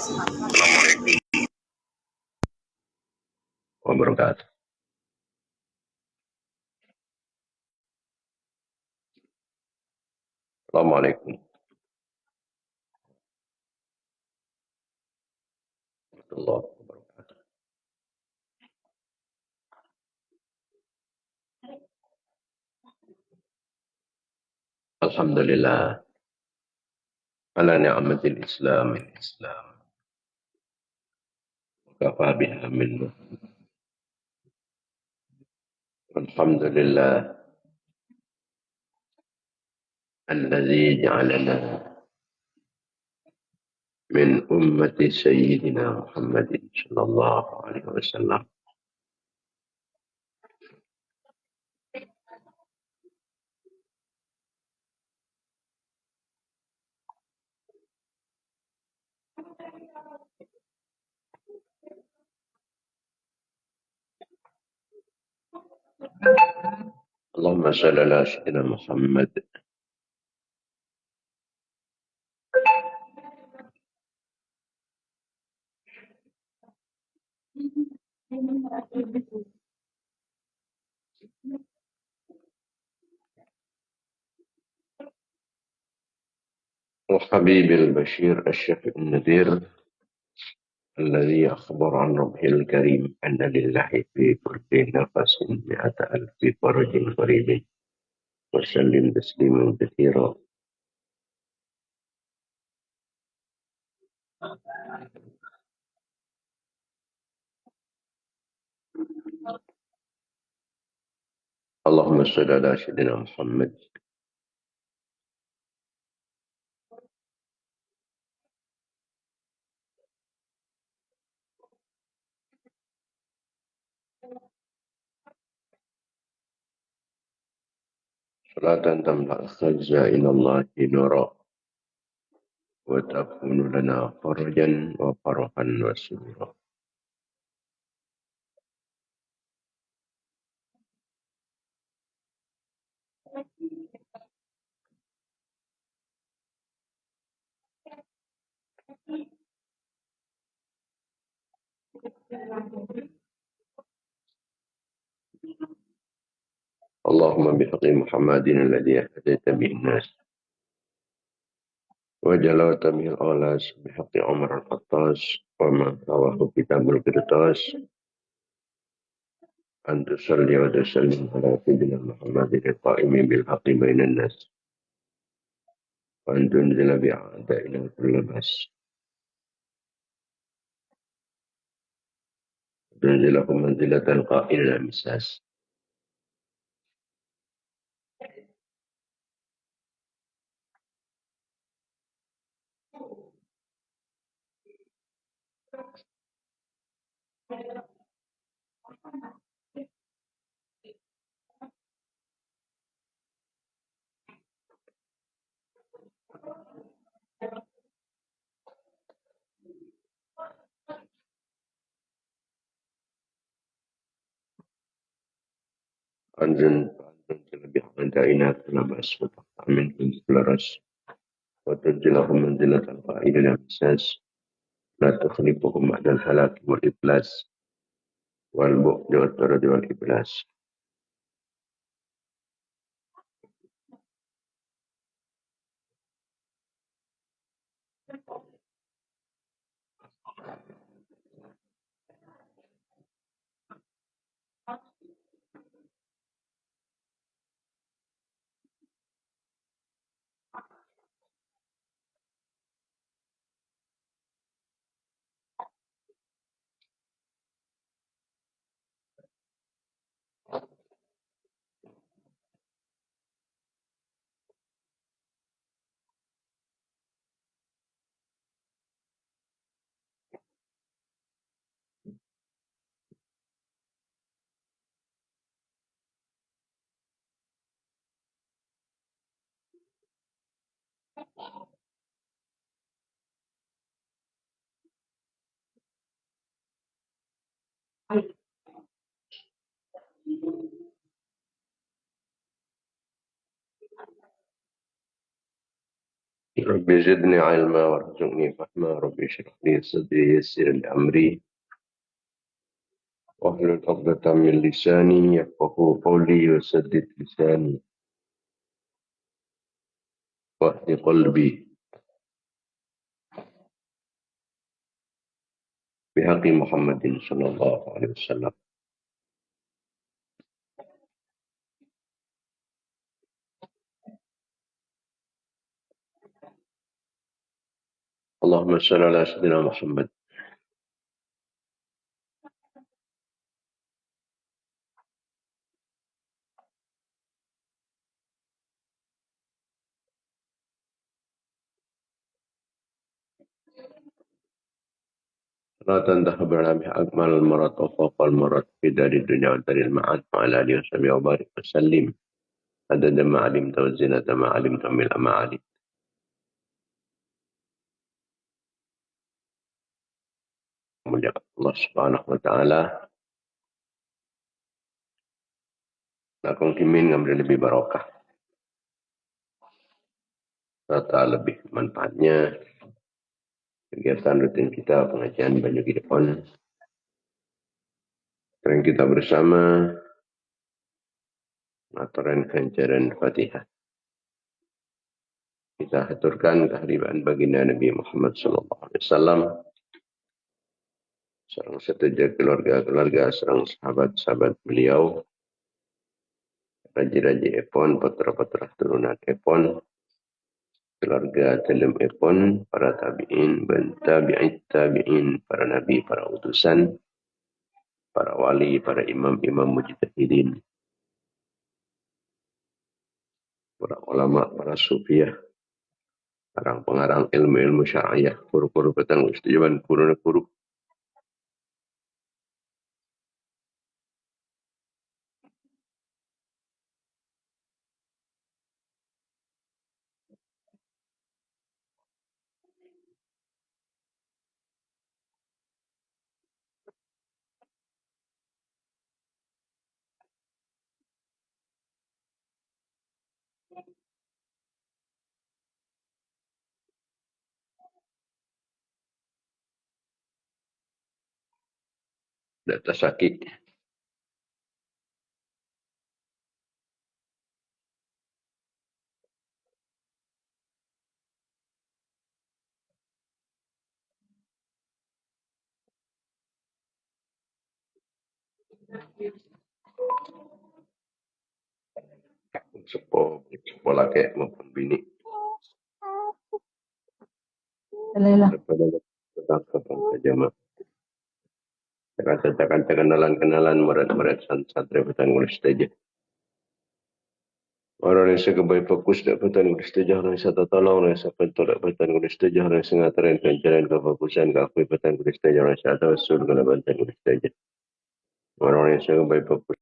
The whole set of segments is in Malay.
Assalamualaikum wabarakatuh. Assalamualaikum warahmatullahi wabarakatuh. Alhamdulillah ala ni'matil Islam. Kafa biha minna. Alhamdulillah alladzi ja'alana min ummati sayyidina Muhammadin sallallahu alaihi wasallam. Allahumma shalli ala sayyidina Muhammad. وحبيب البشير الشفيع النذير الذي أخبر عن ربه الكريم أن لله في كل نفس 100,000 فرج قريب وسلم تسليما كثيرا. اللهم صل على سيدنا محمد. صلاة تملأ خزائن الله نورا وتكون لنا فرجا وفرحا وسرورا. اللهم بحق محمد الذي هديت به الناس وجلوت به الآلاس بحق عمر الخطاس وما هواه كتاب القرطاس أن تصلي وتسلم على سيدنا محمد القائم بالحق بين الناس وأن تنزل بأعدائنا كل بأس تنزلهم منزلة القائل مساس. أن تنزل بأعدائنا كل بأس وتقطع منهم كل رأس وتنزلهم منزلة القائل مساس لا تخلفهم بعد الهلاك والإفلاس والبؤد والطرد والإبلاس. رب زدني علما وارزقني فهما رب اشرح لي صدري يسر لي أمري واحلل عقدة من لساني يفقهوا قولي وسدد لساني واهد قلبي بحق محمد صلى الله عليه وسلم. اللهم صل على سيدنا محمد. صلاة تذهب لنا بها أكمل المرض وفوق المرض في دار الدنيا ودار المعاد وعلى آله وصحبه وبارك وسلم عدد ما علمت وزنة ما علمت من ما علمت. Mulia Allah Subhanahu wa taala. Nakong kimin ngambil lebih barokah serta lebih manfaatnya kegiatan rutin kita pengajian Banyu Gidepon. Sering kita bersama aturan ganjaran Fatihah. Kita haturkan kehadiran baginda Nabi Muhammad sallallahu alaihi wasallam, serang setuju keluarga-keluarga, serang sahabat-sahabat beliau, raji-raji Epon, putra-putra turunan Epon, keluarga dalam Epon, para tabi'in, tabi'in, para nabi, para utusan, para wali, para imam-imam mujtahidin, para ulama, para sufiah, pengarang ilmu-ilmu syariah, guru-guru petang istijaban, guru-guru. Data sakit. Sepo laki maupun bini. Daripada tetap jamaah. Cakap kenalan murid-murid santri petang ulis saja. Orang yang sekebai fokus dapatan ulis saja, orang yang satu tolong, orang yang sepentul dapatan ulis saja, orang yang sengataran kancaran kefokusan kakui petang ulis saja, orang yang satu usul ke dapatan ulis saja. Orang yang sekebai fokus.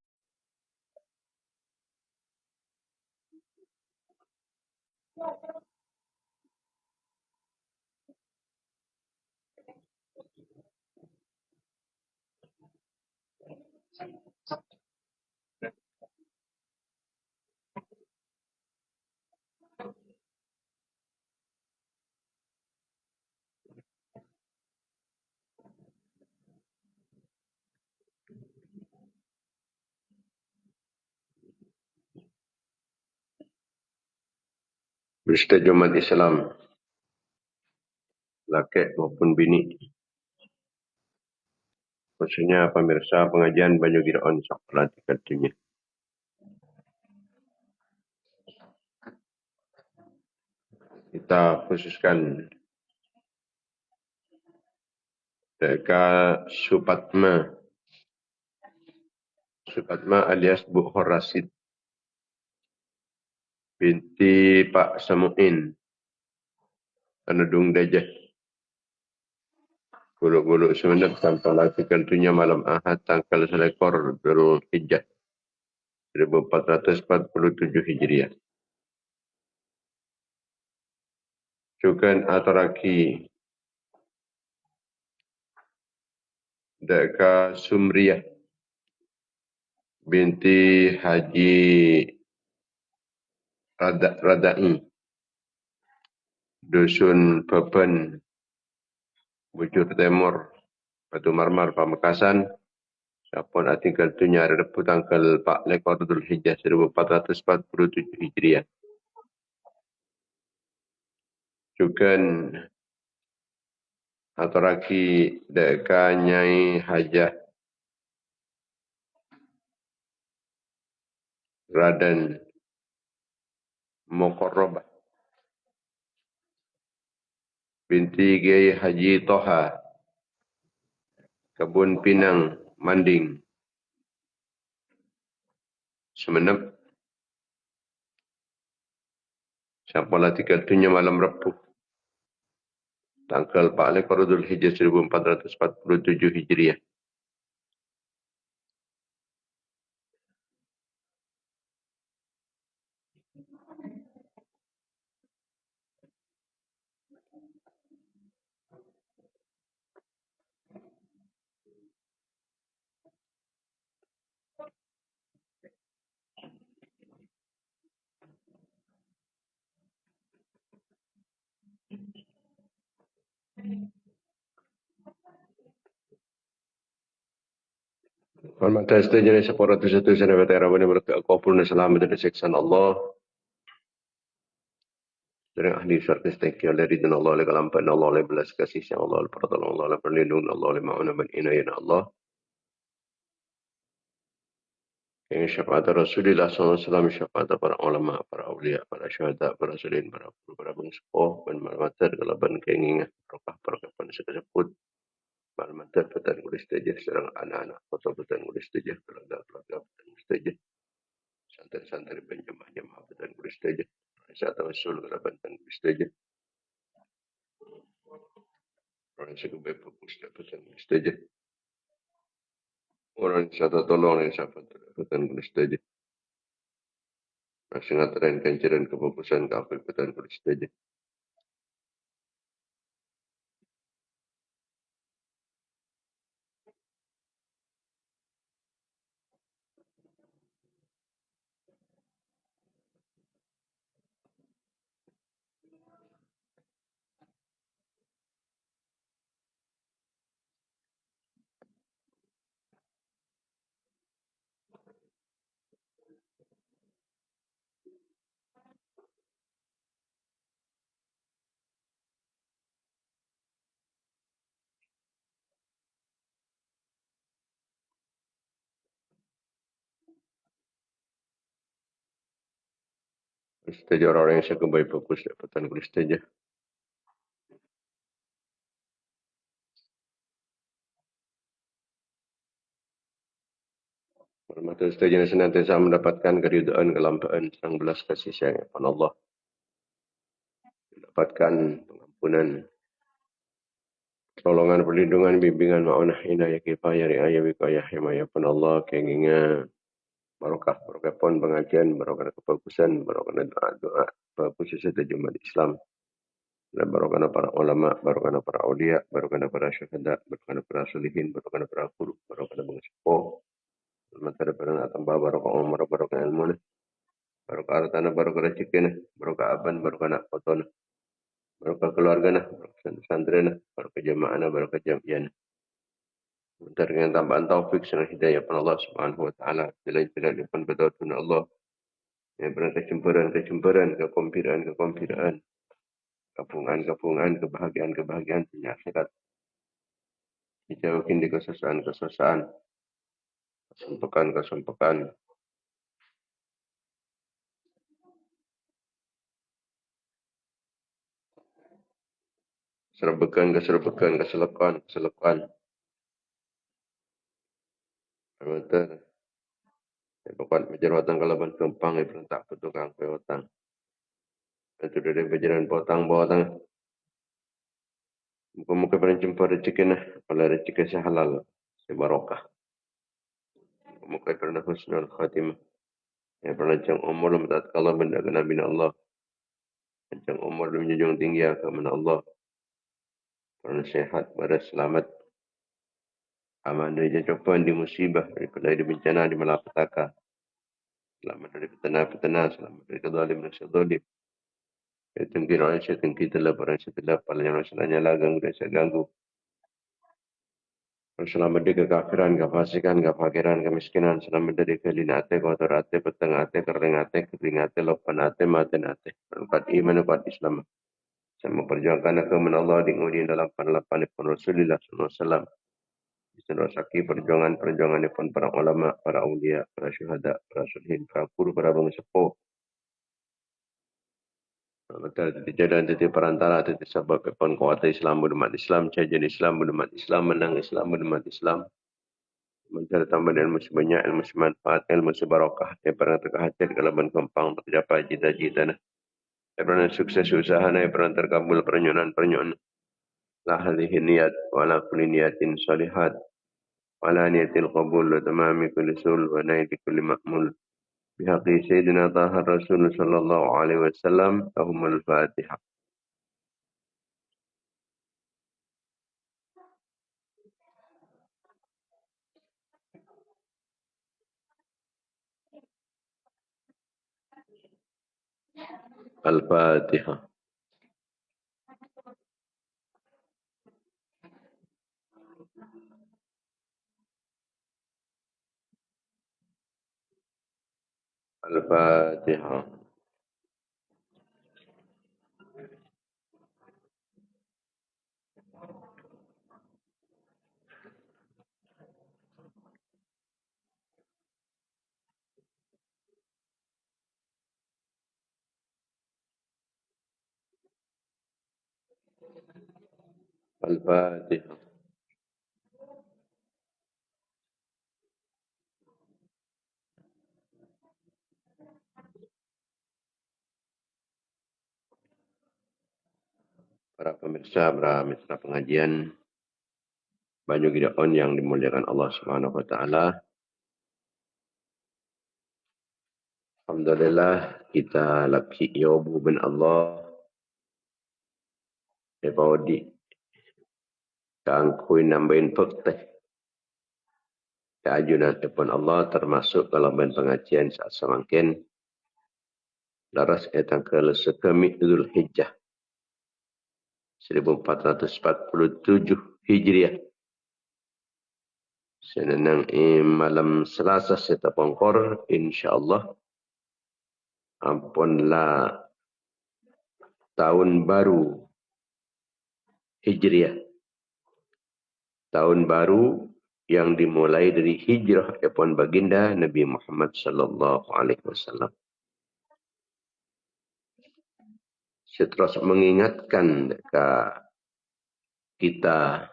Bersetuju umat Islam, laki maupun bini. Khususnya pemirsa pengajian Banyu Gidepon Saklat Katunya. Kita khususkan Deka Supatma alias Bu Horasid binti Pak Samuin Anudung Dajah. Guluk-guluk semenit tanpa lagi tentunya malam Ahad tanggal 1 Dzulhijjah 1447 Hijriah. Juga ataraki Deka Sumriyah binti Haji Radai Dusun Beban, Bujur Timur, Batu Marmar, Pamekasan. Siapun tinggal dunia Rebu tanggal 4 Lekordul Hijjah 1447 Hijriah. Juga aturaki deka Nyai Hajah Raden Mokorobah binti Kiai Haji Toha Kebun Pinang Manding Semenep. Siapalah tinggal dunia malam Rebu tanggal 4 Lekordul Hijjah 1447 Hijriah. Hormat setuju sepuluh satu sana batera bani berkat kabul selamat dari siksa Allah. Dari ahli syurga istiqya oleh ridwan Allah, oleh kelampan Allah, oleh belas kasih sayang Allah, oleh pertolongan Allah, oleh perlindungan Allah, oleh ma'unah dan inayah Allah. Yang syafaat Rasulullah SAW, syafaat para ulama, para awliya, para syuhada, para salin, para guru, para pengsepuh, dan malamatar, kelaban keinginan, barokah sekeseput, malamatar, petan kulis tajah, serang anak-anak, foto petan kulis tajah, keluarga petan kulis tajah, santri-santri penjemaah-jemaah petan kulis tajah, saat Rasul kelaban petan kulis tajah, orang sekebaik fokus petan kulis tajah, orang satu tolong yang sahabat petan kulis tajah, masing antarain kancaran kefokusan kafir petan kulis tajah. Stajah orang yang sekebaik fokus petan kulis tajah. Mata stajah senantiasa mendapatkan keridhaan, kelampaan, serang belas kasih sayang kepada Allah. Mendapatkan pengampunan, pertolongan, perlindungan, bimbingan, ma'unah, inayah, kifayah, riayah, wikayah, himayah pun Allah, keinginan, barokah pun pengajian, barokah kefokusan, barokah doa-doa, khusus jumat Islam. Dan barokah para ulama, barokah para awliya, barokah para syuhada, barokah para solihin, barokah para guru, barokah para sepuh, mata para tambah barokah umur, barokah ilmu, barokah hartana, barokah rezeki, barokah aban, barokah anak foto, barokah keluarga, barokah santri, barokah jamaah, barokah jamiah. Bentar dengan tambahan taufik dan hidayah pada Allah Subhanahu wa taala. Jalan-jalan depan betul Allah. Yang pernah kecemburuan, kekompiran, kepungan, kebahagiaan dunia akhirat. Dijauhin di kesusahan, kesempekan. Keserbekan, keselekan. Bentar. Pokok menjerawatan kalaban kempang, berentak petukang pewatang. Itu dari berjalan potang. Muka-muka berjumpa rezeki oleh rezeki sehalal, sebarokah. Muka pernah husnul khatimah. Yang pernah jang umur lembat Allah benda ke Nabi Allah. Jang umur menjunjung tinggi kepada Allah. Pernah sehat, pada selamat. Aman dari cobaan di musibah, dari bencana, di malapetaka. Selamat dari petana, selamat dari kezalim dan sezalim. Syaitan kira orang syaitan kita lah, orang syaitan lah, palanya orang syaitan nyala ganggu dan saya ganggu. Selamat dari kekafiran, kefasikan, kefakiran, kemiskinan. Selamat dari kelinate, kotor ate, peteng ate, kering ate, kering ate, lopan ate, maten ate. Kuat iman, kuat Islam. Saya memperjuangkan agama Allah diuji dalam panlapan pun Rasulullah SAW. Disederhanakan perjuangan pun para ulama, para aulia, para syuhada, para syuhid, para guru, para bangsa sepuh. Betul, jadi titik perantara, titik sebab pun kuat Islam, umat Islam, cajian Islam, umat Islam, menang Islam, umat Islam. Mencari tambah ilmu sebanyak, ilmu semanfaat, ilmu sebarakah. Yang pernah terkehati kalaban kempang, tercapai cita-cita. Yang pernah sukses usaha, yang pernah terkabul pernyunan. La hadhihi niyat, wa la kulli niyatin salihat. Wa la niyatil qabul, wa tamami kulli sul, wa naiti kulli ma'mul. Bihaqi Sayyidina Taha Rasul sallallahu alaihi wasallam, lahumul Fatihah. Al-Fatihah. Al-Fatihah. Al-Fatihah. Para pemirsa, para mitra pengajian, banyak gidaon yang dimuliakan Allah Subhanahu wa taala. Alhamdulillah kita lapsi yobu bin Allah di kangkui nambahin pekteh keajunan pun Allah termasuk dalam pengajian saat semakin laras etang ke sekemi Dzul Hijjah 1447 Hijriah. Senang malam Selasa kita pongkor insyaallah ampunlah tahun baru Hijriah. Tahun baru yang dimulai dari hijrah kepada baginda Nabi Muhammad sallallahu alaihi wasallam. Saya terus mengingatkan kita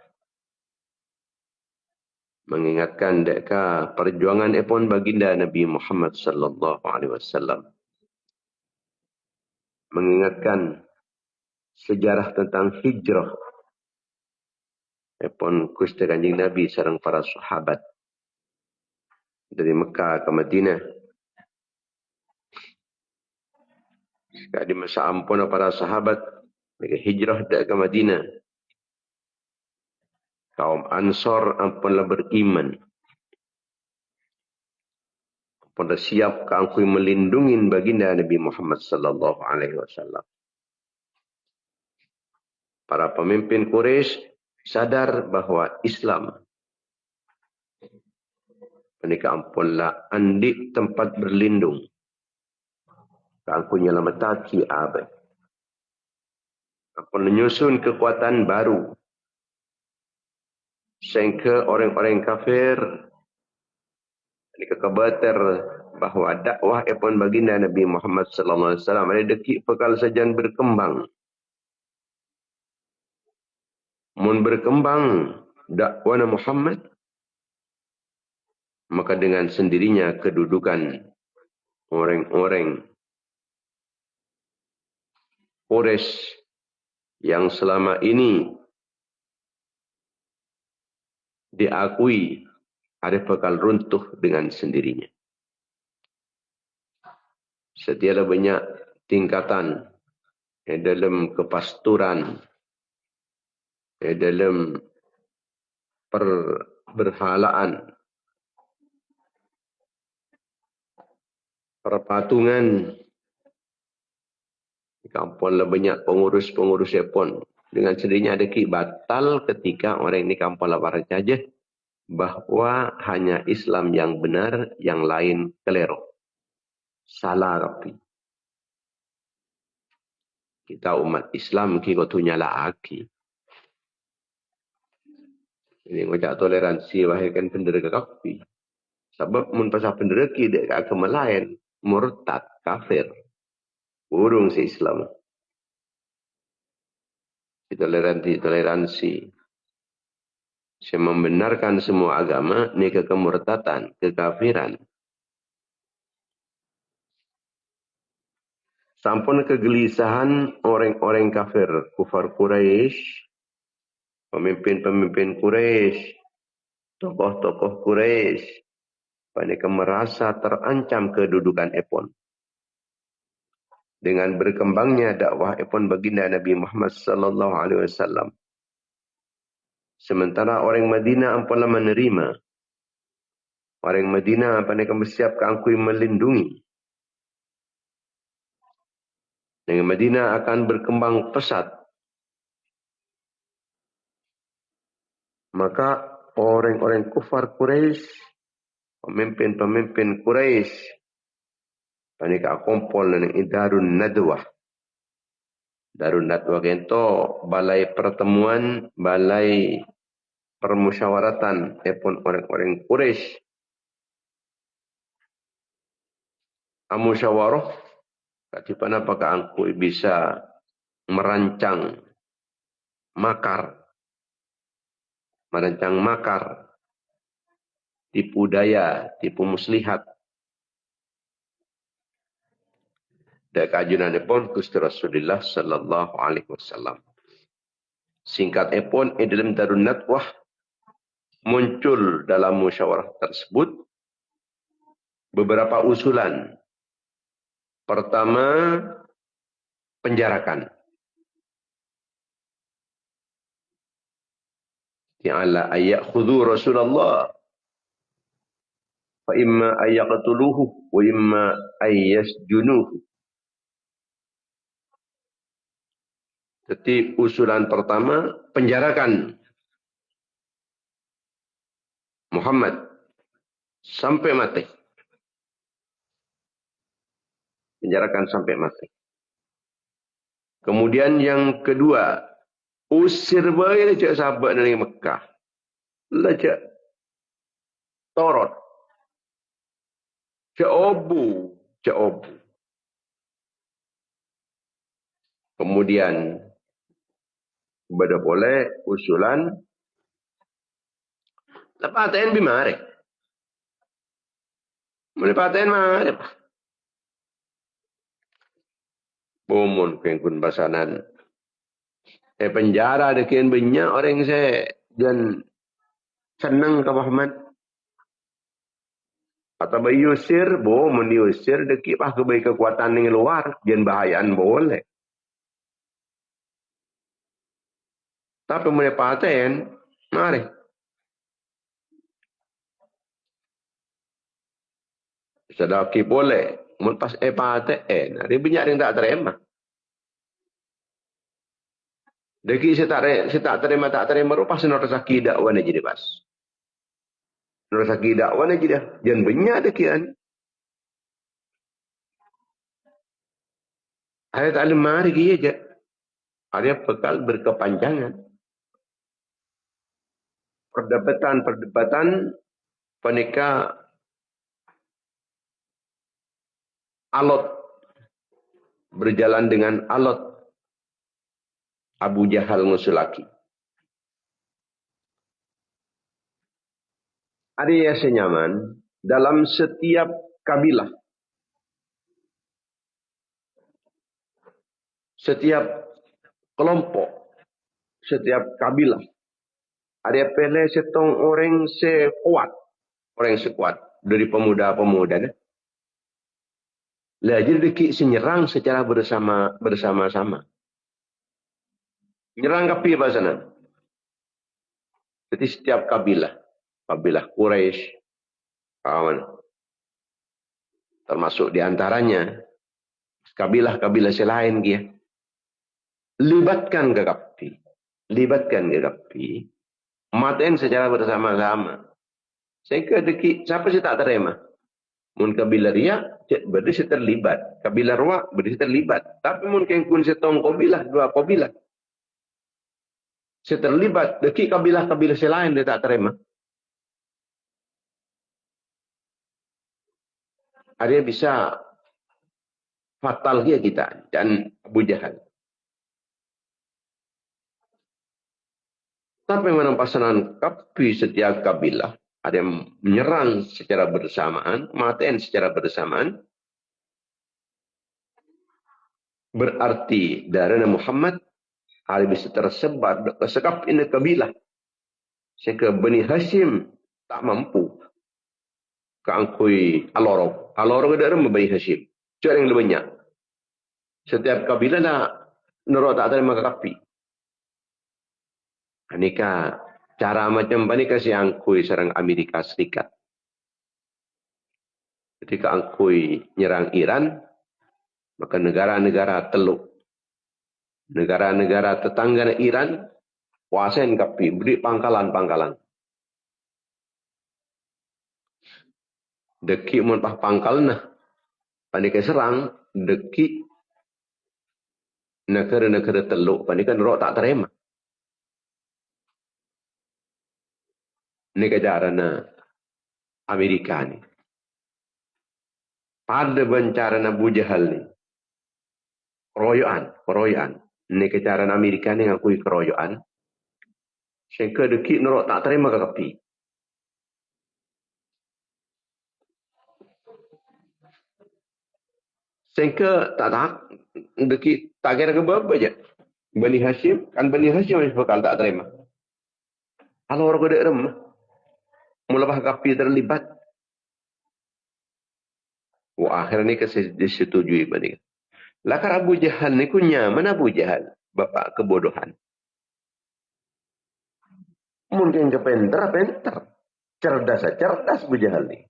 perjuangan kepada baginda Nabi Muhammad sallallahu alaihi wasallam. Mengingatkan sejarah tentang hijrah kepada Gusti Kanjeng Nabi sareng para sahabat dari Mekah ke Madinah. Sekali masa ampun para sahabat mereka hijrah ke Madinah. Kaum Ansor ampunlah beriman. Pada siap kangkui melindungi baginda Nabi Muhammad sallallahu alaihi wasallam. Para pemimpin Quraisy sadar bahawa Islam mereka ampunlah andi tempat berlindung. Kangkui nyelamataki abad. Ampun menyusun kekuatan baru. Sehingga orang-orang kafir mereka kebatar bahawa dakwah epon baginda Nabi Muhammad sallallahu alaihi wasallam ada dekik pekal sajan berkembang. Mun berkembang dakwah Muhammad, maka dengan sendirinya kedudukan orang-orang Quraisy yang selama ini diakui ada bakal runtuh dengan sendirinya. Setiap banyak tingkatan dalam kepasturan, dalam berhalaan, perpatungan, Kampung lah banyak pengurus-pengurus pun. Dengan sendirinya ada batal ketika orang ini kampung lah saja bahwa hanya Islam yang benar, yang lain keliru. Salah rapi. Kita umat Islam kita tunya lagi. Ini ngajak toleransi wahaikan pendera kafi. Sebab mun pasal pendera ki dek agama lain, murtad, kafir. Burung si Islam. Toleransi. Saya membenarkan semua agama, ini kemurtatan, kekafiran. Sampun kegelisahan orang-orang kafir, kufar Quraisy, pemimpin-pemimpin Quraisy, tokoh-tokoh Quraisy, mereka merasa terancam kedudukan Epon. Dengan berkembangnya dakwah Epon baginda Nabi Muhammad sallallahu alaihi wasallam. Sementara orang Madinah ampunlah menerima. Orang Madinah mereka bersiap keangkui melindungi. Dengan Madinah akan berkembang pesat. Maka orang-orang kufar Quraisy, pemimpin-pemimpin Quraisy, mereka kumpul dengan Darun Nadwah. Darun Nadwah itu balai pertemuan, balai permusyawaratan epon orang-orang Quraisy. Musyawarah, di mana apakah angku bisa merancang makar, tipu daya, tipu muslihat. Dan kajunan pun Gusti Rasulullah sallallahu alaihi wasallam. Singkat pun dalam Darun Nadwah muncul dalam musyawarah tersebut beberapa usulan. Pertama, penjarakan. Ta'ala ayakhudhu Rasulullah fa imma ayaqtuluhu wa imma ayyasjunuhu. Jadi usulan pertama, penjarakan Muhammad sampai mati. Penjarakan sampai mati. Kemudian yang kedua, usir baik cak sahabat dari Mekah. Lajak torot. Cak obu. Kemudian beda boleh usulan lepaten bimare. Melepaten mare. Bumun kengkun basanan. Penjara dekian banyak orang saya dan senang ke Muhammad. Atau bayi usir, bumun diusir deki pah kebaik kekuatan yang luar, jangan bahayaan boleh. Tapi melepaten, mari. Sedaki boleh. Mun pas paten, ada banyak yang tak terima. Deki saya tak terima rupa senor sakit dakwan aja deh pas. Senor sakit dakwan aja dah. Jangan banyak dekian. Ayat alim mari dia aja. Ada bekal berkepanjangan. Perdebatan penikah alot berjalan dengan alot Abu Jahal ngusulaki. Ada yang senyaman dalam setiap kabilah, setiap kelompok, setiap kabilah. Ada pele setong orang sekuat, dari pemuda-pemuda. Lah jadi deki senyerang secara bersama-sama. Nyerang kapi apa sana? Jadi setiap kabilah Quraisy, termasuk diantaranya kabilah selain dia. libatkan ke kapi. Libatkan ke kapi. Maten secara bersama-sama. Sehingga siapa sih tak terima? Mun kabilah riak, berarti saya terlibat. Kabilah ruak, berarti saya terlibat. Tapi mungkin kun setong kabilah, dua kabilah. Saya terlibat. Deki kabilah-kabilah selain dia tak terima. Ada bisa fatal dia kita dan Abu Jahal. Tapi memang pasangan kapi setiap kabilah. Ada yang menyerang secara bersamaan, maten secara bersamaan. Berarti darah Muhammad hari bisa tersebar sekap ini kabilah. Sehingga Bani Hashim tak mampu keangkui Alorok. Alorok darah Bani Hashim. Cara yang lebih banyak. Setiap kabilah nak nerok tak terima kapi. Anika cara macam ni kasih angkui serang Amerika Serikat. Ketika angkui nyerang Iran, maka negara-negara teluk, negara-negara tetangga Iran, kuasain kapi, beri pangkalan-pangkalan. Deki muntah pangkal nah, panika serang, deki negara-negara teluk, panika nerok tak terima. Ini kejarana Amerika ni. Pada bencarana Abu Jahal ni. Keroyokan. Ini kejarana Amerika ni ngakui keroyokan. Sehingga deki nerok tak terima ke kapi. Sehingga tak deki tak kira ke berapa je. Bani Hashim, kan Bani Hashim yang bakal tak terima. Kalau orang kode remah. Mulai kapi terlibat. Wah, akhirnya disetujui Bani. Lakar Abu Jahal ni kunya. Mana Abu Jahal? Bapak kebodohan. Mungkin pintar. Cerdas Abu Jahal ni.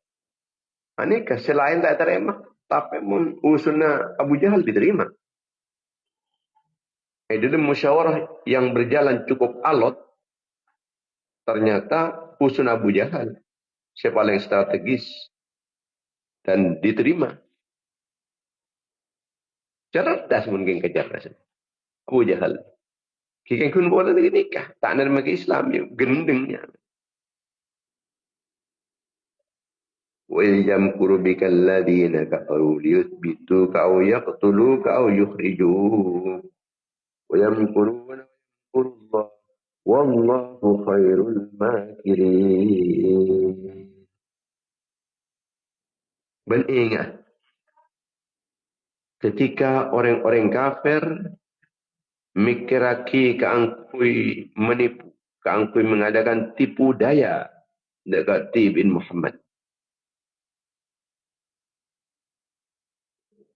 Ini selain tak terima. Tapi usulnya Abu Jahal diterima. Dalam musyawarah yang berjalan cukup alot. Ternyata usul Abu Jahal. Yang paling strategis. Dan diterima. Cerdas mungkin kecerdasan. Abu Jahal. Kikan kun boleh nikah. Tak ada ke Islam. Gendengnya. وَيَمْكُرُ بِكَ الَّذِينَ كَفَرُوا لِيُثْبِتُوكَ أَوْ يَقْتُلُوكَ أَوْ يُخْرِجُوكَ وَيَمْكُرُونَ وَيَمْكُرُ اللَّهُ وَاللَّهُ خَيْرُ الْمَاكِرِينَ. Beringat ketika orang-orang kafir mikiraki keangkui menipu, keangkui mengadakan tipu daya dekat bin Muhammad.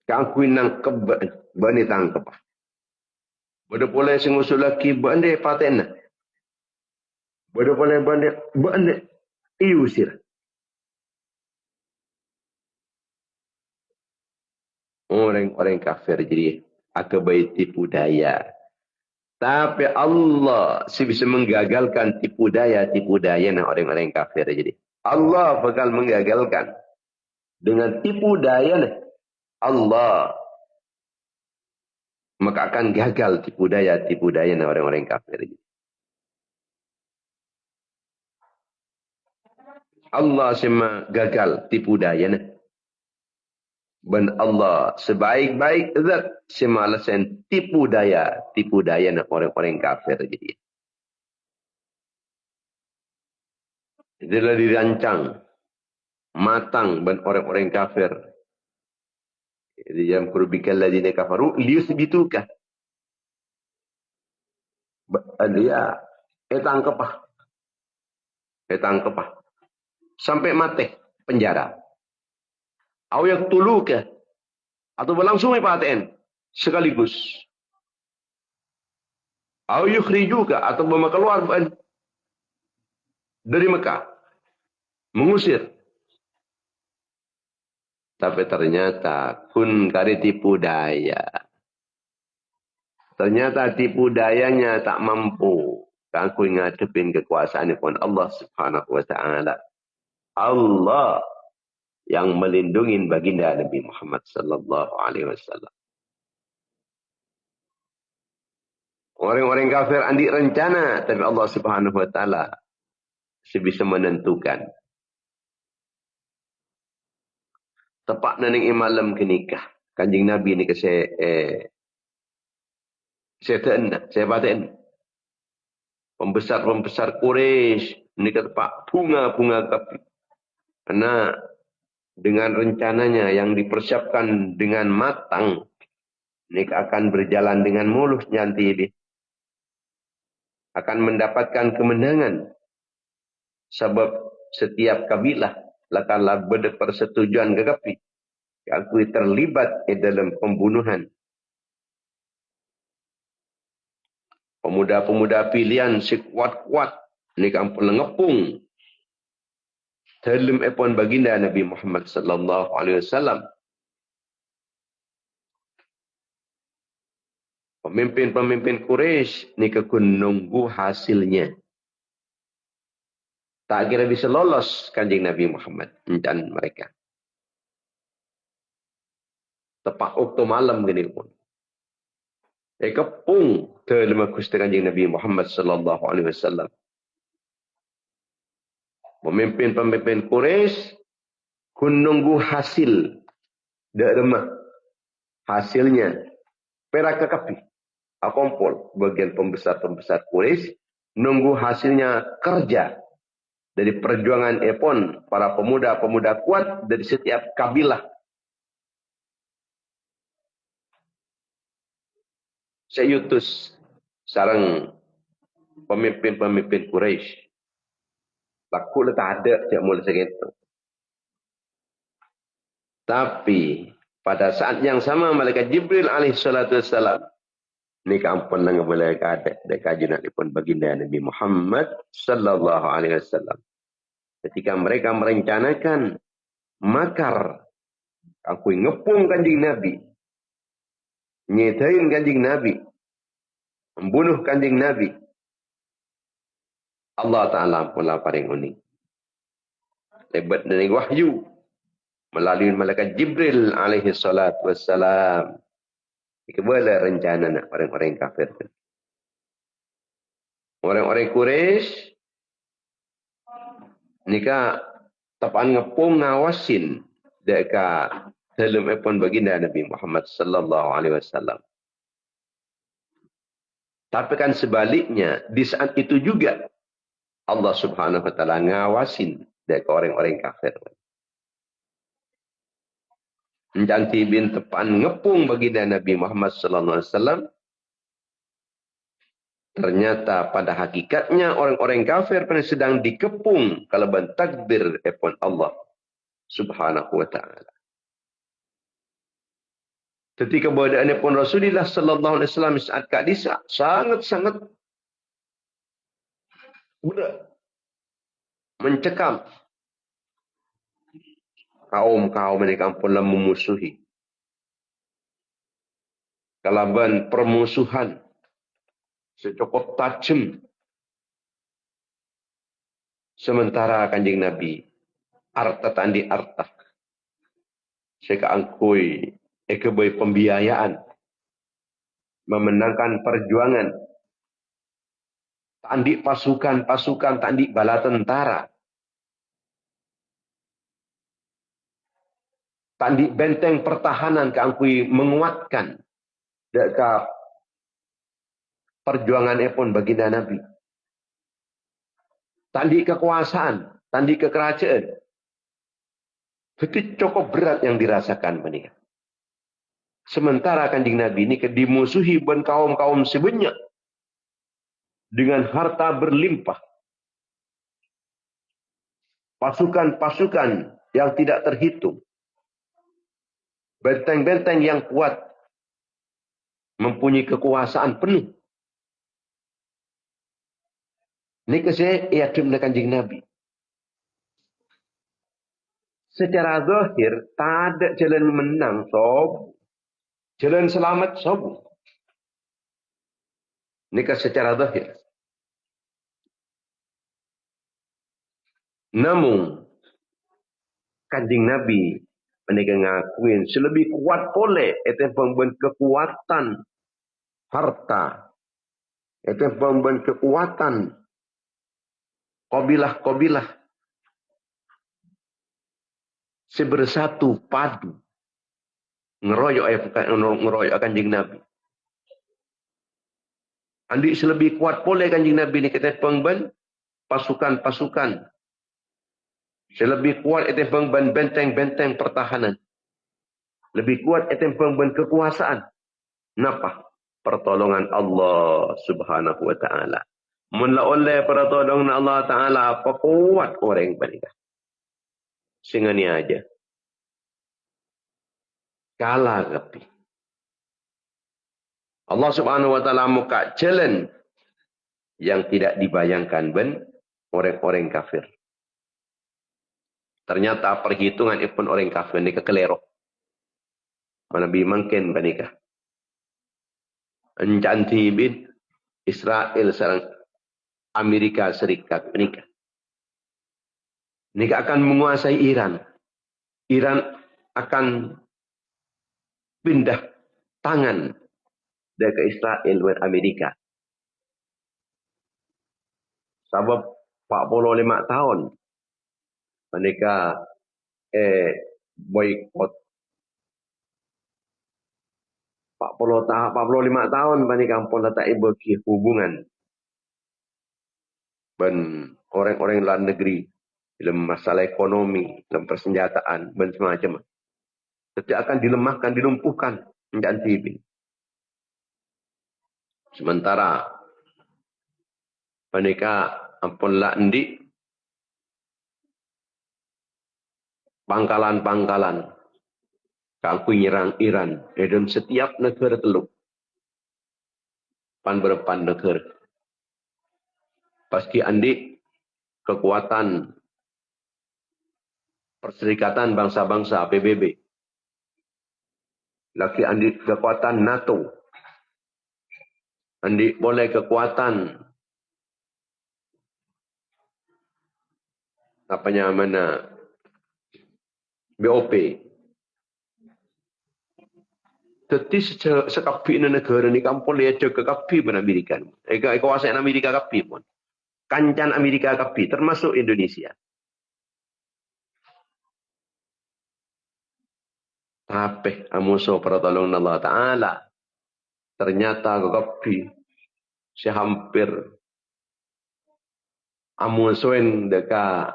Keangkui nangkep bani tangkep. Bada boleh sengusul lagi bande paten. Bada boleh bande iusir. Orang-orang kafir jadi akabai tipu daya. Tapi Allah bisa menggagalkan tipu daya nah orang-orang kafir jadi. Allah bakal menggagalkan dengan tipu daya nah Allah. Maka akan gagal tipu daya nah orang-orang kafir jadi. Allah semua gagal tipu daya nah. Ben Allah sebaik-baik zat semua alasan tipu daya nah orang-orang kafir jadi. Jadilah dirancang matang ben orang-orang kafir. Jadi yang kurbikal ladina kafaru liyusbituka. Dia tangkap sampai mati penjara. Au yaqtuluka atau berlangsung paten sekaligus. Au yukhrijuka atau bawa keluar dari Mekah. Mengusir. Tapi ternyata kun kari tipu daya. Ternyata tipu dayanya tak mampu. Aku ngadepin kekuasaan pun Allah Subhanahu wa taala. Allah yang melindungi baginda Nabi Muhammad sallallahu alaihi wasallam. Orang-orang kafir andik rencana, tapi Allah Subhanahu wa taala sebisa menentukan. Tepat nanti malam ke nikah. Kanjing Nabi ni ke saya teena, saya batin. Pembesar-pembesar Quraisy ni ke tepat bunga-bunga kapi. Karena dengan rencananya yang dipersiapkan dengan matang, ni akan berjalan dengan mulus nanti ini. Akan mendapatkan kemenangan. Sebab setiap kabilah akanlah berpersetujuan kegapi. Aku terlibat dalam pembunuhan. Pemuda-pemuda pilihan sekuat-kuat. Ini kampung ngepung. Dalam epon baginda Nabi Muhammad sallallahu alaihi wasallam. Pemimpin-pemimpin Quraisy ni kekun nunggu hasilnya. Tak kira bisa lolos kanjeng Nabi Muhammad dan mereka. Tepat waktu malam gini pun. Kepung dalam Gusti kanjeng Nabi Muhammad sallallahu alaihi wasallam. Pemimpin-pemimpin Quraisy kun nunggu hasil dak remah hasilnya perak kekapi akompol bagian pembesar-pembesar Quraisy nunggu hasilnya kerja dari perjuangan epon para pemuda-pemuda kuat dari setiap kabilah. Saya utus sarang pemimpin-pemimpin Quraisy. Laku lah tak ada jak mula segitu. Tapi pada saat yang sama malaikat Jibril alaihissalatu wassalam ni kampun nang boleh kada dekat junakipun baginda Nabi Muhammad sallallahu alaihi wasallam. Ketika mereka merencanakan makar aku ngepung kanjeng Nabi. Nyetain kanjeng Nabi. Membunuh kanjeng Nabi. Allah Ta'ala pula paling unik. Lebat dari wahyu. Melalui malaikat Jibril alaihi salatu wassalam. Ikulah rencana nak orang-orang kafir. Orang-orang Quraisy nikah tepan ngepung ngawasin dekat dalam epon baginda Nabi Muhammad sallallahu alaihi wasallam. Tapi kan sebaliknya di saat itu juga Allah Subhanahu wa taala ngawasin dekat orang-orang kafir. Janti bin tepan ngepung baginda Nabi Muhammad sallallahu alaihi wasallam. Ternyata pada hakikatnya orang-orang kafir pun sedang dikepung kalau bentakdir epon Allah Subhanahu wa taala. Ketika keadaan epon Rasulullah sallallahu alaihi wasallam saat kadisa sangat-sangat berat mencekam kaum-kaum mereka pun memusuhi. Kalaban permusuhan secukup tajam. Sementara kanjeng Nabi arta tandi arta. Seka angkui ekeboi pembiayaan. Memenangkan perjuangan. Tandi pasukan-pasukan, tandi bala tentara. Tandi benteng pertahanan keangkui menguatkan. Dekat perjuangan epon baginda Nabi. Tandi kekuasaan, tandi kekerajaan. Itu cukup berat yang dirasakan menikah. Sementara kanjeng Nabi ini dimusuhi ben kaum-kaum sebanyak. Dengan harta berlimpah. Pasukan-pasukan yang tidak terhitung. Benteng-benteng yang kuat. Mempunyai kekuasaan penuh. Ini kesih yakin dengan kanjeng Nabi. Secara zahir, tak ada jalan menang sob. Jalan selamat sob. Nikah secara zahir. Namun Kanjeng Nabi menika ngakuin selebih kuat pole itu pemben kekuatan harta, itu pemben kekuatan kabilah-kabilah sebersatu padu ngeroyok Kanjeng Nabi. Andi selebih kuat pole Kanjeng Nabi ni kita pemben pasukan-pasukan. Selebih kuat itu pemben benteng-benteng pertahanan. Lebih kuat itu pemben kekuasaan. Napa? Pertolongan Allah Subhanahu wa taala. Mun la oleh pertolongan Allah taala apa kuat orang panika. Singa ni aja. Kalah kapi. Allah Subhanahu wa taala muka jalan yang tidak dibayangkan ben orang-orang kafir. Ternyata perhitungan pun orang kafir ni kekelero. Mana bi mungkin panika. Encanti bin Israel sareng Amerika Serikat menikah. Mereka akan menguasai Iran. Iran akan pindah tangan dari Israel dan Amerika. Sebab 45 tahun mereka boykot. 45 tahun mereka pun tak berki hubungan dengan orang-orang luar negeri dalam masalah ekonomi, dalam persenjataan dan semacam. Setiap akan dilemahkan, dilumpuhkan menjadi TV. Sementara mereka ampunlah endi pangkalan-pangkalan kangku nyerang Iran dan setiap negara teluk pan berpan negara pasti andi kekuatan Perserikatan Bangsa-Bangsa PBB laki andi kekuatan NATO andi boleh kekuatan apanya mana BOP. Jadi sekapi negara ni kampung dia cek kapi pun Amerika. Kawasan Amerika kapi pun. Kancan Amerika kapi termasuk Indonesia. Tapi amuso pertolongan Allah Taala ternyata kapi si hampir amusoin deka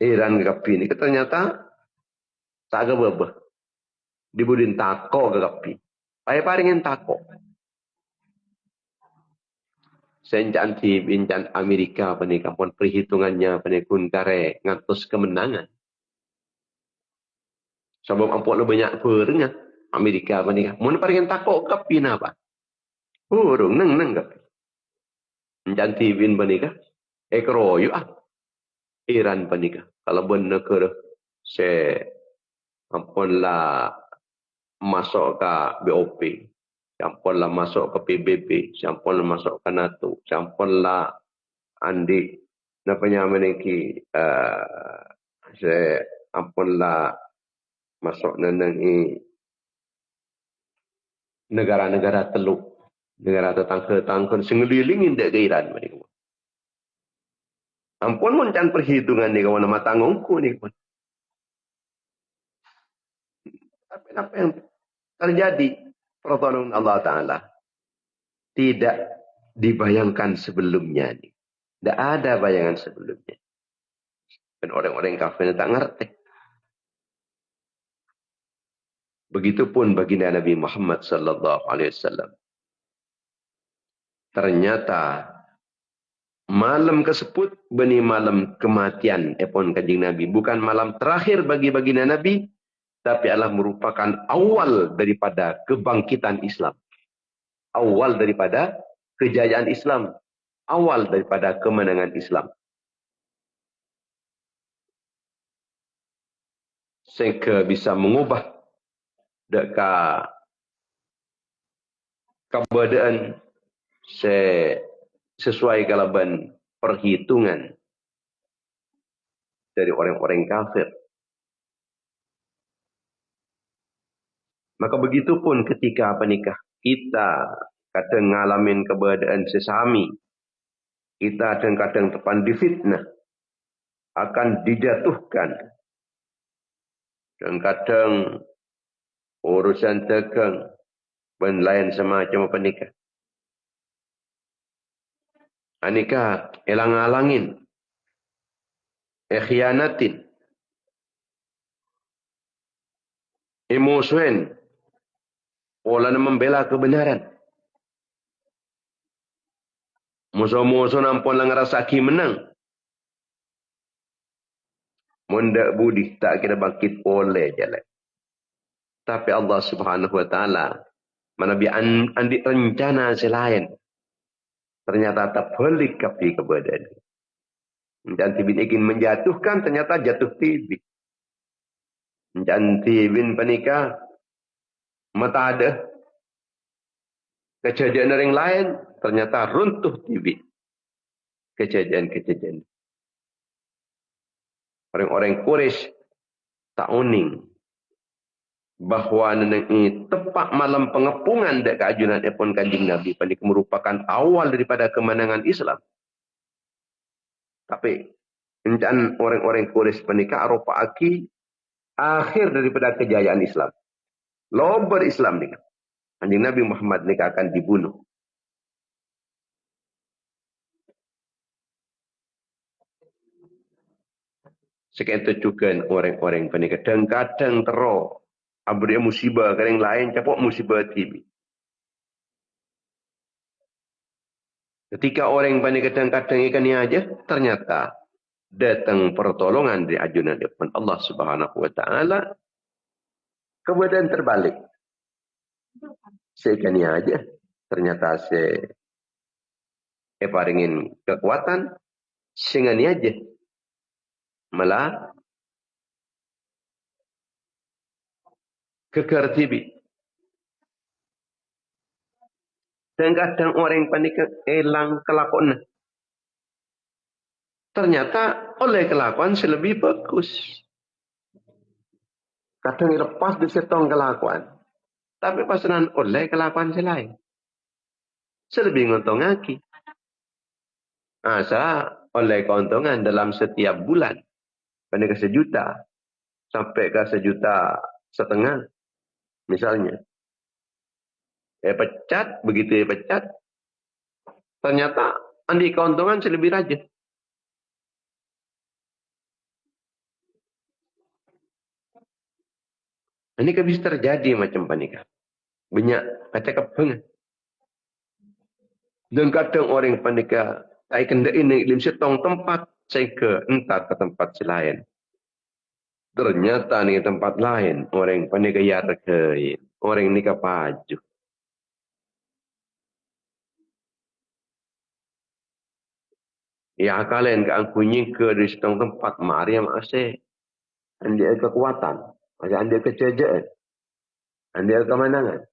Iran kapi ni ternyata tak gebebeh dibudin tako kapi. Paling tako. Senjan ti bincan Amerika panika pun perhitungannya panikun kare ngatus kemenangan. Sebab ampun lu banyak pernya Amerika panika. Mun paling takok kapi napa? Urung neng kapi. Senjan ti bin panika ekroyo Iran panika. Kalau ben negara se ampun lah masuk ke BOP. Sampun lah masuk ke PBB, sampun lah masuk ke NATO, sampun lah andi napanya meniki saya ampun lah masuk neneng negara-negara teluk, negara tetangga-tetangga sengelilingin dek ke Iran mereka. Ampun muncan perhitungan ni kawan nama tanggungku ni pun. Tapi apa yang terjadi? Pertolongan Allah Ta'ala tidak dibayangkan sebelumnya ni. Tidak ada bayangan sebelumnya. Dan orang-orang kafir tak ngerti. Begitupun baginda Nabi Muhammad sallallahu alaihi wasallam. Ternyata malam kesebut beni malam kematian epon Kanjeng Nabi bukan malam terakhir bagi baginda Nabi tapi adalah merupakan awal daripada kebangkitan Islam. Awal daripada kejayaan Islam. Awal daripada kemenangan Islam. Sehingga bisa mengubah dekat keberadaan sesuai kalaban perhitungan dari orang-orang kafir. Maka begitu pun ketika nikah kita kadang ngalamin keberadaan sesami, kita kadang-kadang tepan difitnah, akan dijatuhkan, dan kadang urusan tegang dan lain semacam nikah. Nikah elang-alangin, khianatin, emosen, pola membela kebenaran. Musuh-musuh nampun lang ngerasa menang. Mundak budi tak kira bangkit oleh jalan. Tapi Allah Subhanahu wa taala manabi andi rencana selain. Ternyata tak balik kapi keberadaan. Dan tibin ingin menjatuhkan, ternyata jatuh tibin. Dan tibin panika mata ada kejadian yang lain, ternyata runtuh tibin. Kejadian-kejadian. Orang-orang Quraisy tak uning bahwa ini tepat malam pengepungan dek keajunan epon kanjing Nabi panik merupakan awal daripada kemenangan Islam. Tapi encan orang-orang Quraisy panika arupa akhir daripada kejayaan Islam. Lober Islam nih. Kanjing Nabi Muhammad nih akan dibunuh. Sekian juga orang-orang panika kadang-kadang teruk. Abdi musibah kadang lain capok musibah tibi. Ketika orang panik kadang-kadang ikan aja, ternyata datang pertolongan dari ajunan depan Allah Subhanahu wa taala. Kemudian terbalik. Sekian aja, ternyata paringin kekuatan sehingga aja malah keker tibi. Dan kadang orang panik elang kelakuan. Ternyata oleh kelakuan lebih bagus. Kadang lepas di setong kelakuan. Tapi pasaran oleh kelakuan selain. Selebih ngontong lagi. Asa oleh keuntungan dalam setiap bulan. Panik ke 1 juta. Sampai ke 1,5 juta. Misalnya. Pecat, begitu pecat, ternyata andi keuntungan lebih rajin. Ini kan bisa terjadi macam panika. Banyak kata kepengen. Dan kadang orang panika, saya kena ini lim setong tempat, saya entah ke tempat selain. Ternyata nih tempat lain, orang panika ya terkait, orang nikah paju. Ya kalian ke angkunya ke di setong tempat, mari yang masih. Andi kekuatan, masih andi kejayaan, andi kemenangan.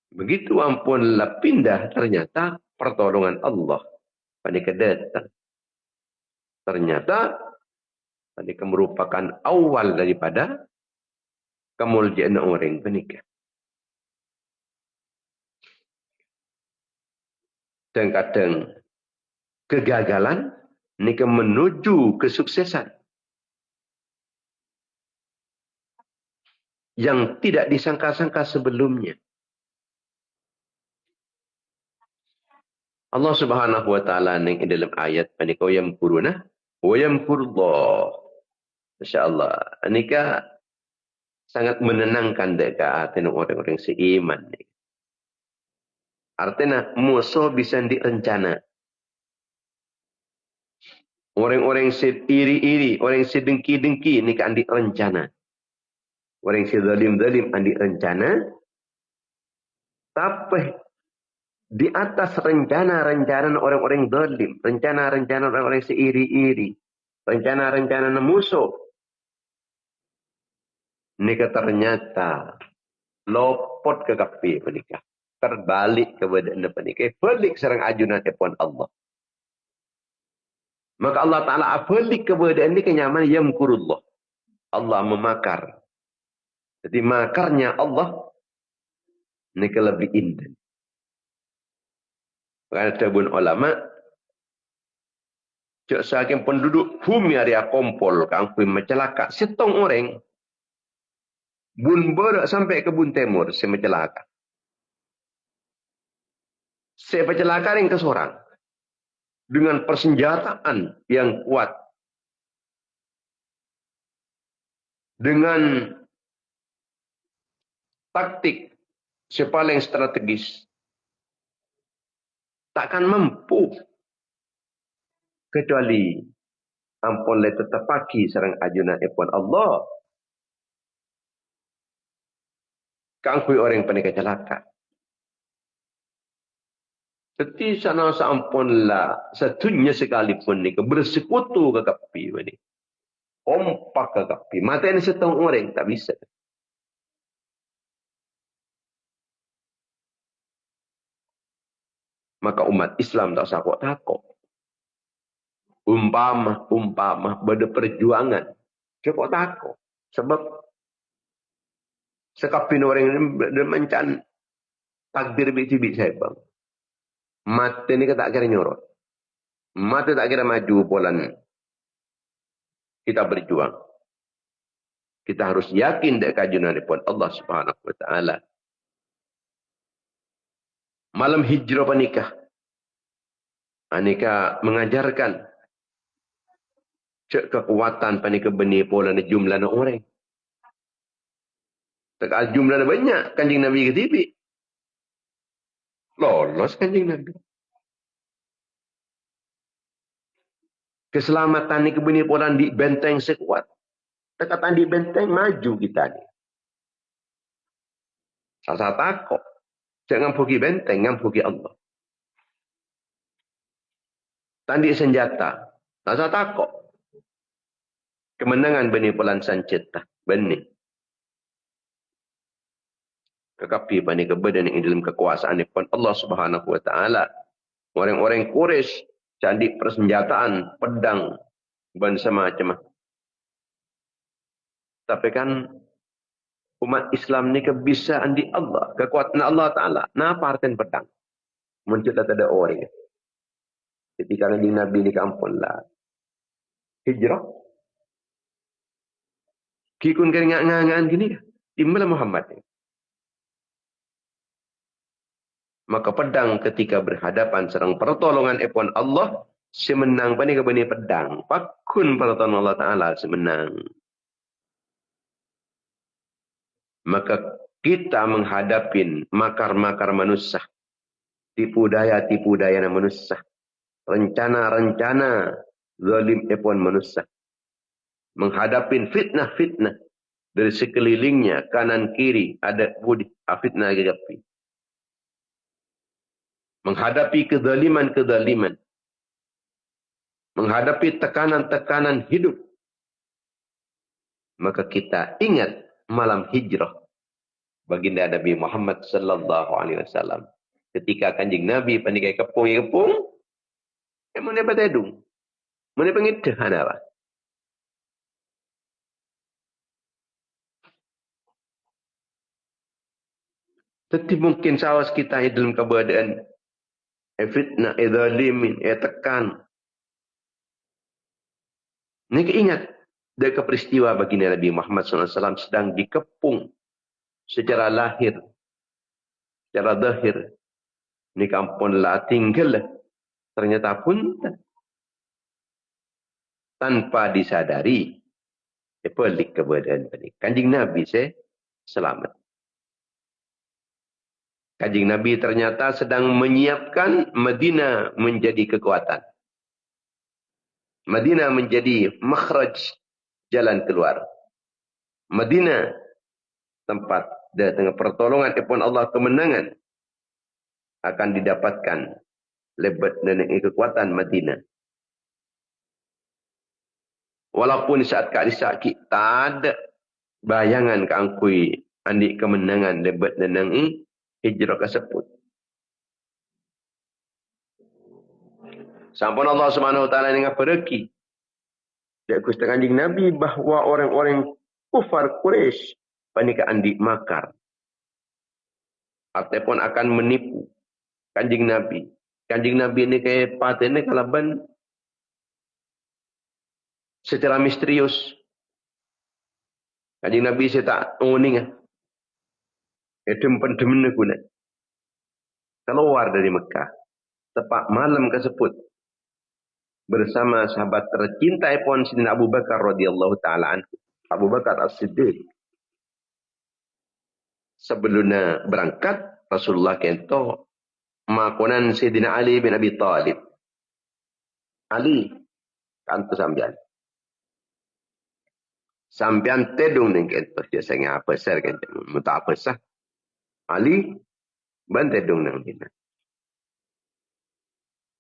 Begitu ampun lah pindah, ternyata pertolongan Allah panika datang. Ternyata panika merupakan awal daripada kemuliaan orang panika. Dan kadang kegagalan nika menuju kesuksesan yang tidak disangka-sangka sebelumnya. Allah Subhanahu wa taala ning dalam ayat panika yamkuruna wa yamkurullah. Masyaallah. Nika sangat menenangkan dekat hati orang-orang seiman. Artinya musuh bisa direncana. Orang-orang iri-iri, orang sedengki-dengki ini kan direncana. Orang sedalim-dalim kan direncana. Tapi di atas rencana-rencana orang-orang zalim, rencana-rencana orang-orang seiri-iri, rencana-rencana musuh. Ini ternyata lopot ke kapi penikah. Terbalik kepada anda penikah. Balik serang ajunan epon Allah. Maka Allah Ta'ala balik kepada anda kenyaman yamkurullah. Allah memakar. Jadi makarnya Allah ini lebih indah. Kata pun ulama, cak saking penduduk bumi area kompol kangkui mencelaka setong orang bun berak sampai ke bun timur si mencelaka. Si pencelaka yang kesorang dengan persenjataan yang kuat, dengan taktik si paling strategis, takkan mampu kecuali ampun le tetap pagi serang ajunan epon Allah. Kangkui orang panik celaka. Seti sana seampunlah satunya sekalipun ni bersekutu ke kapi ni. Kompak ke kapi. Mata ini setengah orang tak bisa. Maka umat Islam tak usah takut. Umpama pada perjuangan. Cukup takut. Sebab sekapin orang ini mencan takdir bicik-bicik saya bang. Mata ni tak kira nyorot. Mata tak kira maju polan. Kita berjuang. Kita harus yakin dengan kajunan daripada Allah Subhanahu wa taala. Malam hijrah panikah. Anika mengajarkan cek kekuatan panikah benih pola jumlah orang. Tekal jumlah banyak kanjing Nabi ketibi. Lolos kanjing Nabi. Keselamatan ni kebenih pola di benteng sekuat. Tekatan di benteng maju kita ni. Sasa takut. Jangan pergi benteng, ngampuki Allah. Tandi senjata. Sasa takut. Kemenangan benih polan sancita. Benih. Kekapi pani kebedan yang dalam kekuasaan pun Allah Subhanahu wa taala. Orang-orang Quraisy candik persenjataan, pedang dan semacam. Tapi kan umat Islam ni kebisaan di Allah, kekuatan Allah taala. Napa artian pedang? Muncul ada orang. Ketika Nabi ni kampun lah. Hijrah. Kikun keringat-ngangan gini. Imam Muhammad ni. Maka pedang ketika berhadapan serang pertolongan epon Allah, semenang pani ke bani pedang. Pakun pertolongan Allah Ta'ala semenang. Maka kita menghadapi makar-makar manusia. Tipu daya manusia. Rencana-rencana zalim epon manusia. Menghadapi fitnah-fitnah. Dari sekelilingnya, kanan kiri, ada budi, fitnah gapi. Menghadapi kezaliman-kezaliman. Menghadapi tekanan-tekanan hidup. Maka kita ingat malam hijrah. Baginda Nabi Muhammad sallallahu alaihi wasallam. Ketika kanjing Nabi pandai kepung, emang dia batedung. Mana pengidah apa? Tetapi mungkin sawas kita dalam keadaan fitnah, zalimin, tekan. Ini ingat dari peristiwa baginda Nabi Muhammad SAW sedang dikepung secara lahir, secara zahir. Ini kampun lah tinggal. Ternyata pun tanpa disadari, balik keadaan ini. Kanjing Nabi saya selamat. Kanjing Nabi ternyata sedang menyiapkan Madinah menjadi kekuatan. Madinah menjadi makhraj, jalan keluar. Madinah tempat dengan pertolongan daripada Allah kemenangan akan didapatkan lebat dan kekuatan Madinah. Walaupun saat kali sakit tak ada bayangan keangkui Andi kemenangan lebat nenang hijrah kasebut. Sampun Allah Subhanahu wa taala dengan pergi. Ya Gusti Kanjeng Nabi bahwa orang-orang kufar Quraisy panika andi makar ataupun akan menipu Kanjeng Nabi. Kanjeng Nabi ini kayak patene kalaban secara misterius. Kanjeng Nabi saya tak nguning. Dempen-demen guna. Keluar dari Mekah. Tepat malam tersebut. Bersama sahabat tercinta pun Sayyidina Abu Bakar radhiyallahu taala anhu. Abu Bakar As-Siddiq. Sebelumnya berangkat Rasulullah kento makonan Sayyidina Ali bin Abi Thalib. Ali kanto sambian. Sampian tedung ning kento dia sanga apa sar kento muta apa sah. Ali bantedung nang dina.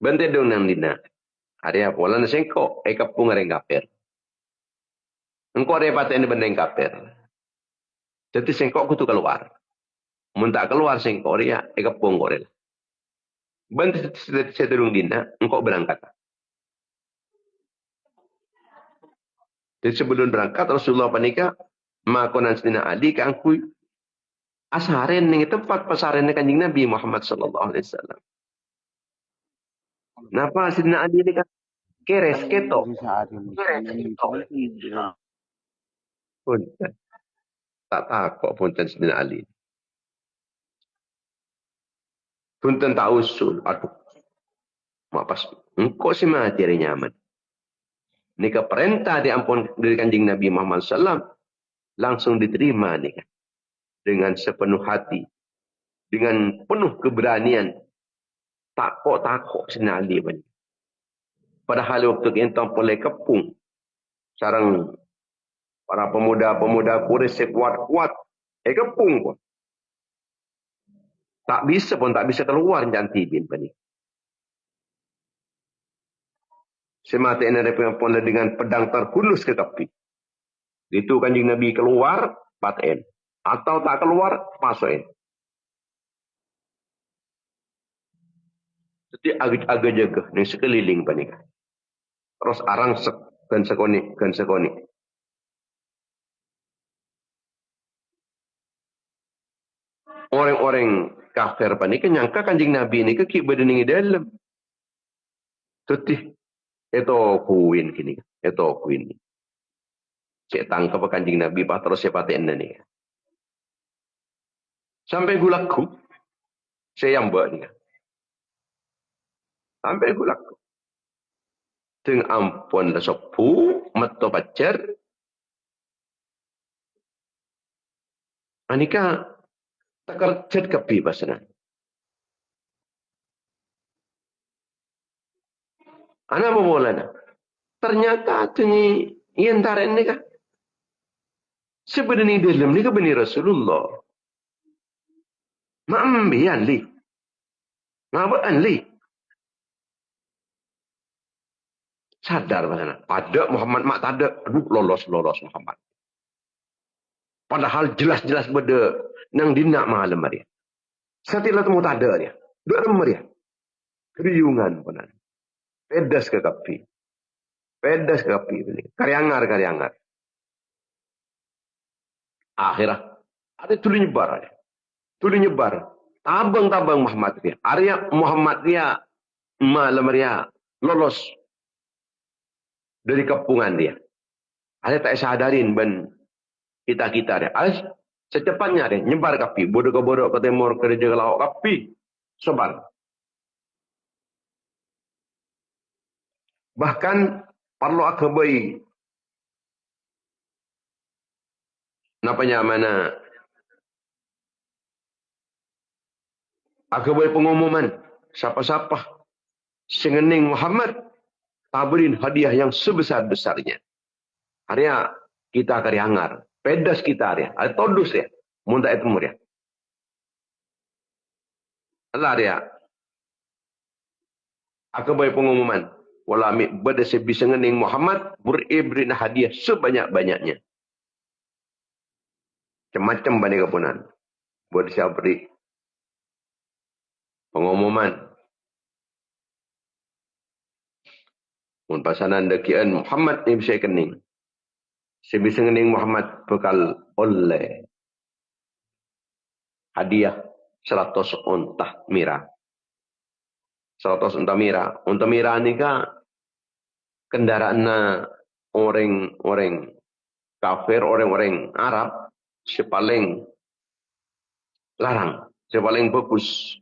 Bantedung nang dina. Area pola na sengko kapung areng kaper. Engko are paten bendeng kaper. Jadi sengko kudu keluar. Mun tak keluar sengko area kapung korel. Bante sedurung dina engko berangkat. Jadi sebelum berangkat Rasulullah panika makonan Sayyidina Ali kangkui asaren ning tempat pasaren Kanjeng Nabi Muhammad sallallahu alaihi wasallam. Napa Sayyidina Ali ini kan keres keto. Punten. Tak takok punten Sayyidina Ali. Punten tak usul. Aduh. Mapas. Engkau sih mati hari nyaman. Nika perintah diampun dari Kanjeng Nabi Muhammad sallam langsung diterima nika. Dengan sepenuh hati. Dengan penuh keberanian. Takok Sayyidina Ali. Padahal waktu kita boleh kepung. Sarang para pemuda-pemuda Quraisy kuat-kuat. Kepung pun. Tak bisa keluar jantibin pani. Semata ini pun dengan pedang terhunus ke tepi. Itu Kanjeng Nabi keluar, paten. Atau tak keluar, pasuin. Jadi agak jaga nih sekeliling pani. Terus arang gan sekoni. Orang-orang kafir panik nyangka Kanjeng Nabi ini ke badannya dalam. Tutih itu kuin gini, itu kuin. Cek tangkap Kanjeng Nabi pak terus sepaten nih. Sampai gulaku saya mbak nih. Sampai gulaku. Teng ampun la sepu meto pacar. Anika takar cet kepi pasana. Ana memolana. Ternyata tuni yentaren ni kan. Sebenarnya dalam ni kan benih Rasulullah. Ma'ambian li. Ngabaan li. Sadar pasana. Ada Muhammad mak tak ada. Aduh lolos Muhammad. Padahal jelas-jelas beda nang dina malam dia. Satilah temu tak ada dia. Dua remar dia. Kriungan panan. Pedas ke kapi. Karyangar. Akhirnya ada tuli nyebar. Tabang Muhammad dia. Arya Muhammad dia malam dia lolos dari kepungan dia. Ada tak sadarin ben kita dia. Ada secepatnya dia nyebar kapi. Bodoh ke timur ke laut kapi. Sebar. Bahkan perlu akabai. Napanya mana? Akabai pengumuman. Siapa-siapa. Sengening Muhammad. Taburin hadiah yang sebesar-besarnya. Arya kita karyangar. Pedas kita arya. Ada todus ya. Muntah itu muria. Allah arya. Akabai pengumuman. Walami berdasar bisa ngening Muhammad berin hadiah sebanyak-banyaknya. Macam-macam bani kepunan. Buat siapa beri pengumuman. Mun pasanan dekian Muhammad ni bisa kening. Sebisa kening Muhammad bekal oleh hadiah 100 unta mira. 100 unta mira. Unta mira ni ka kendaraan orang-orang kafir, orang-orang Arab sepaling larang, sepaling bagus.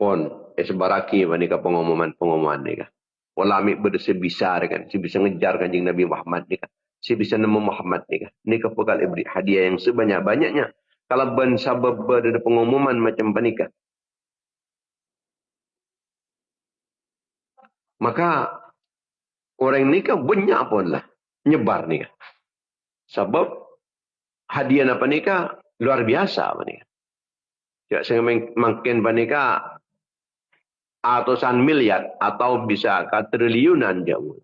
Pon sebaraki manika pengumuman ni ka. Wala mi berdesa bisa kan, si bisa ngejar kanjing Nabi Muhammad ni ka. Si bisa nemu Muhammad ni ka. Ni ka bekal beri hadiah yang sebanyak-banyaknya. Kalau ban sabab ada pengumuman macam panika. Maka orang ni ka banyak pun lah nyebar ni ka. Sebab hadiah apa ni ka luar biasa apa ni ka. Ya, saya makin panika ratusan miliar atau bisa ke triliunan jauh.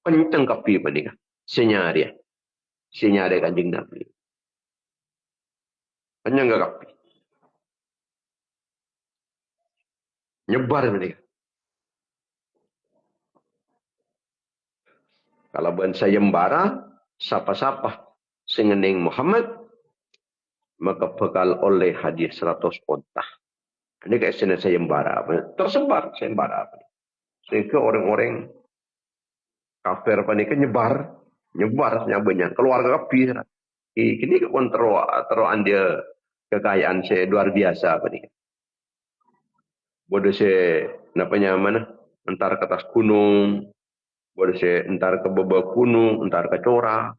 Kencang kapi panika. Senyari kanjing Nabi. Kencang kapi. Nyebar panika. Kalau bangsa yembara, siapa-siapa sengening Muhammad, maka bekal oleh hadiah 100 unta. Ini kayak sayembara. Tersebar sayembara. Sehingga orang-orang kafir panika nyebar banyak keluarga kapi. Ini kan teruan dia kekayaan saya luar biasa apa nih. Boleh saya namanya mana? Entar ke atas gunung, boleh saya entar ke bawah gunung, entar ke cora.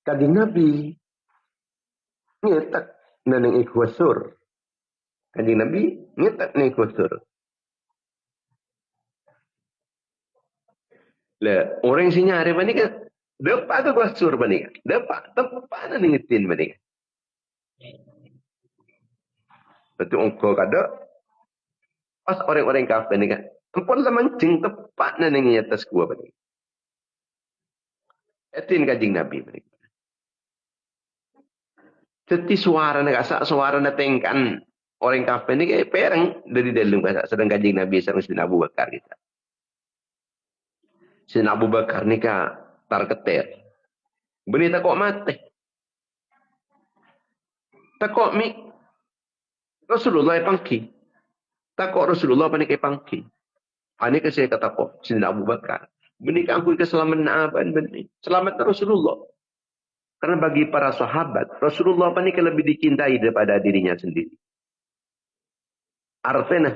Kanjeng Nabi ngetak naneng ikhwasur. Kanjeng Nabi ngetak neng ikhwasur. Lah orang sini hari mana kan? Depak ke ikhwasur mana? Depak tempat naneng itin mana? Betul engkau kada. Pas orang-orang kafir ni kan. Tempon lah mancing tepat naneng atas gua mana? Itin kanjeng Nabi mana? Jadi suara nak asak suara nak tengkan orang kafir ni kayak perang dari dalam kasak sedang kanjeng Nabi sareng Sayyidina Abu Bakar kita. Sayyidina Abu Bakar ni ka tarketer. Beni takok mati. Takok mi Rasulullah pangki. Takok Rasulullah panik pangki. Ani ke saya kata kok Sayyidina Abu Bakar. Beni ka angkui keselamatan aban beni. Selamat Rasulullah. Karena bagi para sahabat, Rasulullah panik lebih dicintai daripada dirinya sendiri. Artinya,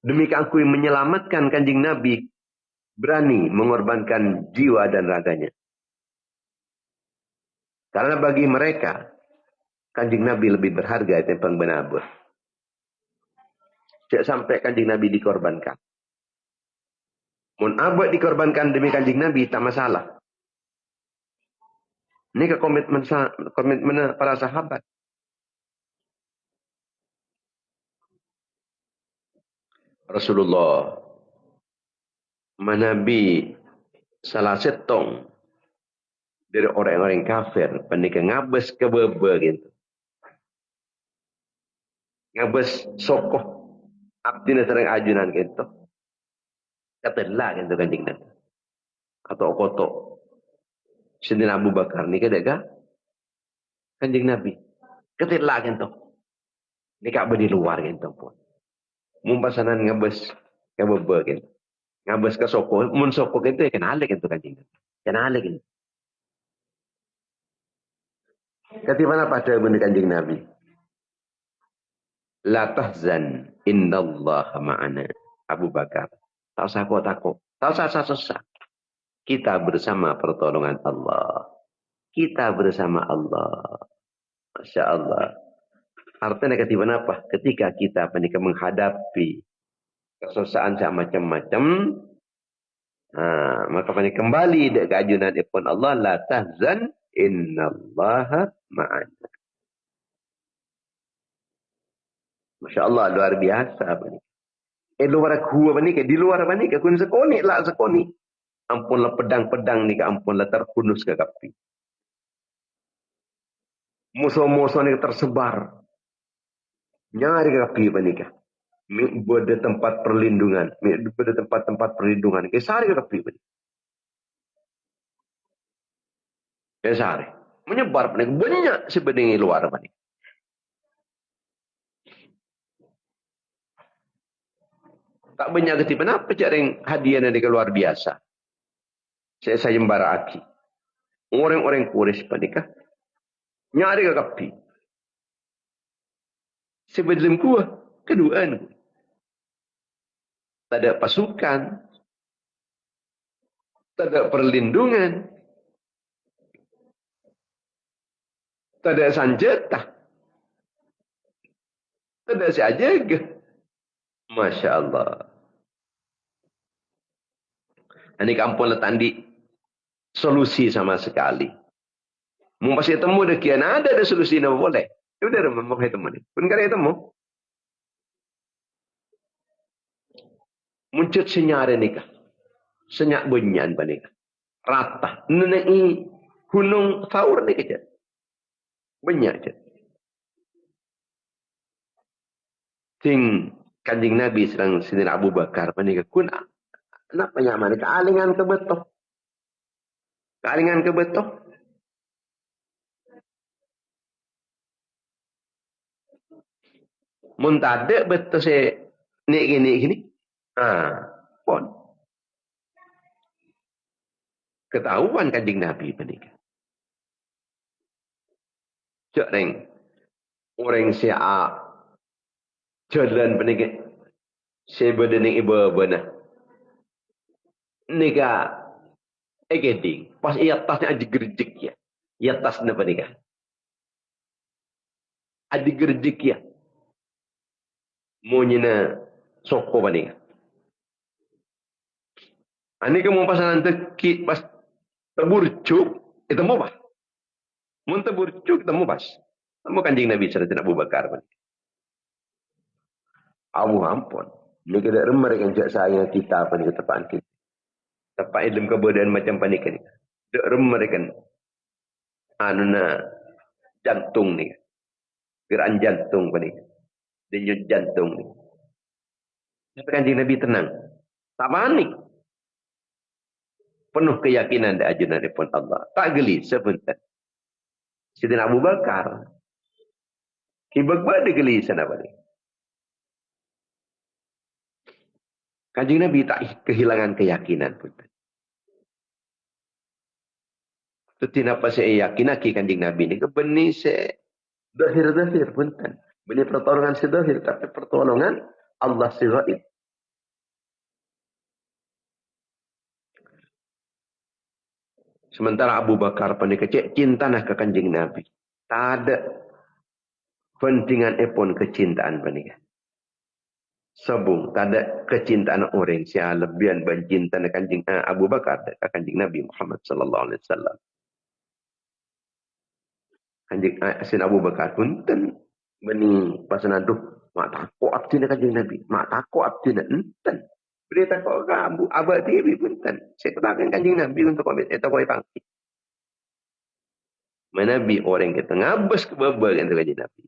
demikian aku menyelamatkan kanjeng Nabi, berani mengorbankan jiwa dan raganya. Karena bagi mereka, kanjeng Nabi lebih berharga timbang benabur. Tidak sampai kanjeng Nabi dikorbankan. Mun abad dikorbankan demi kanjeng Nabi, tak masalah. Ini ke komitmen para sahabat. Rasulullah menabi salah setong dari orang-orang kafir panika ngabes ke bebe gitu. Ngabes sokoh abdina sering ajunan gitu. Katelah gitu kanjeng Nabi. Atau kotok. Sayyidina Abu Bakar ni kadang kanjeng Nabi. Katelah gitu. Ni kak di luar gitu pun. Mumpasanan ngabes ke bebe gitu. Ngabes ke sokoh, mun sokoh gitu ya kenal gitu kanjeng Nabi. Kenal gitu. Ketimana pada benih kanjeng Nabi? La tahzan innallaha ma'ana. Abu Bakar. Tak usah kau takut. Tak usah susah. Kita bersama pertolongan Allah. Kita bersama Allah. Masya Allah. Artinya ketimana apa? Ketika kita menghadapi kesusahan macam-macam. Maka kembali ke ajunan ibn Allah. La tahzan innallaha ma'ana. Masya Allah, luar biasa. Luar aku apa ni? Di luar apa ni? Kun sekoni lah sekoni. Ampunlah pedang-pedang ni, ampunlah terhunus ke kapi. Musuh-musuh ni tersebar. Nyari ke kapi apa ni? Berde tempat perlindungan. Berde tempat-tempat perlindungan. Kesari ke kapi apa ni? Kesari. Menyebar apa ni? Banyak sebenarnya luar apa ni? Tak banyak ketipan. Apa cari hadiah ni luar biasa? Saya sayembara aki. Orang-orang Quraisy panikah nyari ke kapi. Sebelum kuah keduaan. Tak ada pasukan, tak ada perlindungan, tak ada senjata, tak ada siaga. Masya Allah. Ini kampung letak di solusi sama sekali. Mau pasti temu dekian ada solusi nama boleh. Itu dah mau temu ni. Pun kali temu. Muncul senyara nikah. Senyak bunyan panikah. Rata. Nenei gunung Thaur ni kejap. Banyak je. Ting Kanjeng Nabi serang Sayyidina Abu Bakar panikah kun nak penyaman kealingan ke betul. Kealingan ke betul. Mun tade betul saya ni gini. Pun ketahuan Kanjeng Nabi panikah. Cak reng orang siap jalan panikah. Saya berdening ibu benar. Nika egeding. Pas ia tasnya aja gerjek ya. Ia tasnya apa nika? Aja gerjek ya. Mau nyina soko apa nika? Ani kamu pasangan teki pas terburcuk itu mau apa? Mau terburcuk itu mau pas. Mau Kanjeng Nabi Sallallahu Abu Bakar. Abu ampun. Ini kita remar kan jak saya kita apa nika tepaan kita. Tepat ilmu kebudayaan macam panikan. Dek remar kan. Anuna jantung ni. Gerak jantung panik. Denyut jantung ni. Tapi Kanjeng Nabi tenang. Tak panik. Penuh keyakinan dan ajunan daripada Allah. Tak geli sebentar. Sayyidina Abu Bakar. Kibag-bag dia geli sana balik. Kanjeng Nabi tak kehilangan keyakinan pun. Tetapi apa saya yakin lagi Kanjeng Nabi ni. Benih saya dahir-dahir pun. Benih pertolongan sedahir. Tapi pertolongan Allah siraib. Sementara Abu Bakar pun kecil, cinta nak ke Kanjeng Nabi. Tak ada pentingan pun kecintaan pun. Sabung, tak ada kecintaan orang yang lebihan bercinta nak Kanjeng Abu Bakar ke Kanjeng Nabi Muhammad sallallahu alaihi wasallam. Kanjeng Sayyidina Abu Bakar pun ten beni pasal aduh, mak takut abdi nak Kanjeng Nabi. Mak takut abdi nak enten. Beri takut ke Abu Abad TV pun ten. Saya katakan Kanjeng Nabi untuk ambil eta koi pangki. Nabi orang kita ngabas ke babal kan Kanjeng Nabi.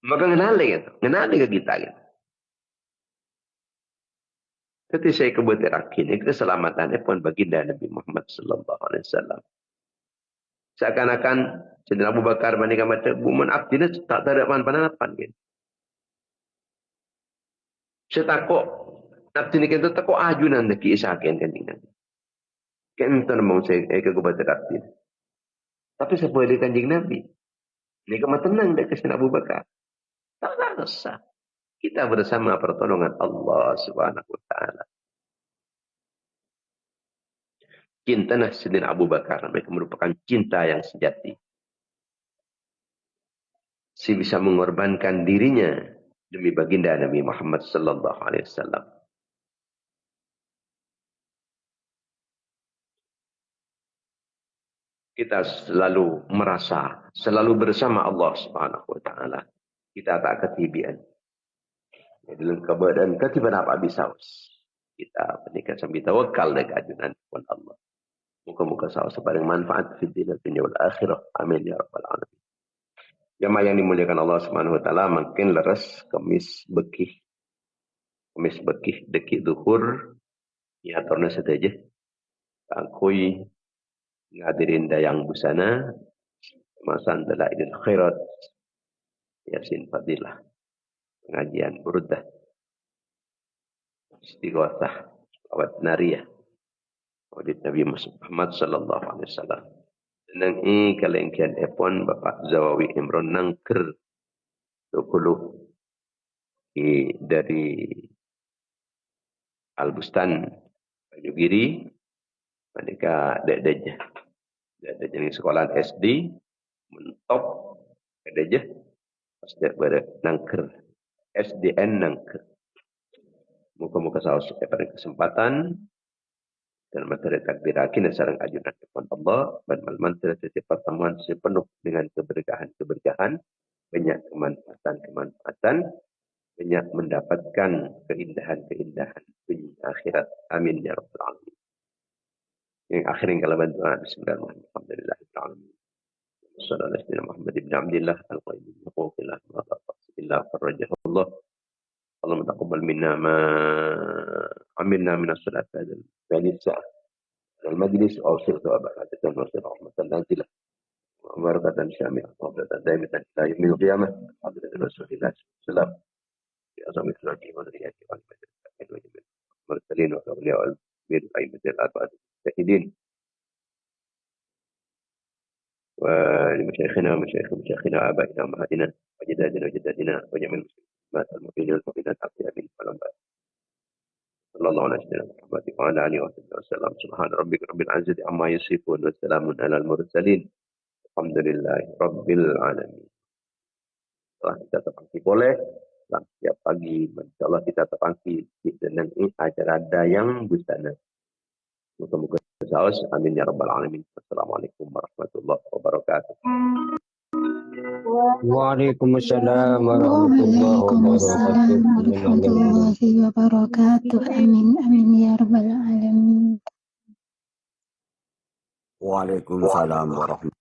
Maka ngenali kan. Ngenali ke kita kan. Ketika saya kebetulan ini keselamatan pun baginda Nabi Muhammad sallallahu alaihi wasallam. Seakan-akan Sayyidina Abu Bakar bandingkan mata buman abdi tak ada pan-panapan kan. Saya takut abdi ni kita takut ajunan nak kisahkan kan ini. Kan tu mau saya ke kebetulan abdi. Tapi siapa dia Kanjeng Nabi? Ni kemah tenang dekat Sayyidina Abu Bakar. Tak rasa. Kita bersama pertolongan Allah Subhanahu wa taala. Cinta Sayyidina Abu Bakar mereka merupakan cinta yang sejati. Si bisa mengorbankan dirinya demi baginda Nabi Muhammad sallallahu alaihi wasallam. Kita selalu merasa selalu bersama Allah Subhanahu wa taala. kita tak ketibian. Dalam keadaan ketiban apa bisa kita menikah sambil tawakal dengan ajunan pun Allah. Muka-muka saus sebarang manfaat di dunia wal akhirah. Amin ya rabbal alamin. Jamaah yang dimuliakan Allah Subhanahu wa taala, makin leres kemis bekih deki duhur ya torna saja. Kangkui ngadirin dayang busana masan dalailil khairat yasin fadilah pengajian burdah istighosah awat nariyah wadid Nabi Muhammad sallallahu alaihi wasallam. Nang kalengkian epon Bapak Zawawi Imron nangker 20 dari Al-Bustan Banyugiri mereka dek jadi sekolah SD mentop dek pas dek nangker SDN nangker muka-muka saus pada kesempatan dan materi takbirakin dan sarang ajunan kepada Allah dan materi setiap pertemuan sepenuh dengan keberkahan banyak kemanfaatan banyak mendapatkan keindahan dunia akhirat. Amin ya rabbal alamin. Yang akhir yang kalau bantu bismillahirrahmanirrahim. Alhamdulillahirrahmanirrahim. Sallallahu alaihi wasallam Muhammad ibn Abdullah al-Qayyim huquqillah wa taqsillah farajahullah. Allahumma taqabbal minna ma amilna min as-salat hadhihi as-sa'ah al-majlis aw sirtu barakatan wa rahmatan nazilah wa barakatan syami'ah wa barakatan daimatan ila yaumil qiyamah. Alhamdulillah Rasulillah sallallahu alaihi wasallam lagi wadriyati wal mursalin wa awliya wal bir aimatil arba'at syahidin wa limasyayikhina masyayikhina abaina ummahatina wa jadadina wa jami'il muslimat al-mu'minin wal mu'minat al-amin wal ambat sallallahu alaihi wasallam wa ala alihi wa sallam subhana rabbika rabbil izzati amma yasifun wa salamun alal mursalin alhamdulillahi rabbil alamin. Setelah kita terpangki boleh setiap pagi insyaallah kita terpangki dengan acara dayang busana. Muka-muka saus amin ya rabbal alamin. Assalamualaikum warahmatullahi wabarakatuh. Waalaikumsalam warahmatullahi wabarakatuh. Amin amin ya rabbal alamin. Waalaikumsalam warahmatullahi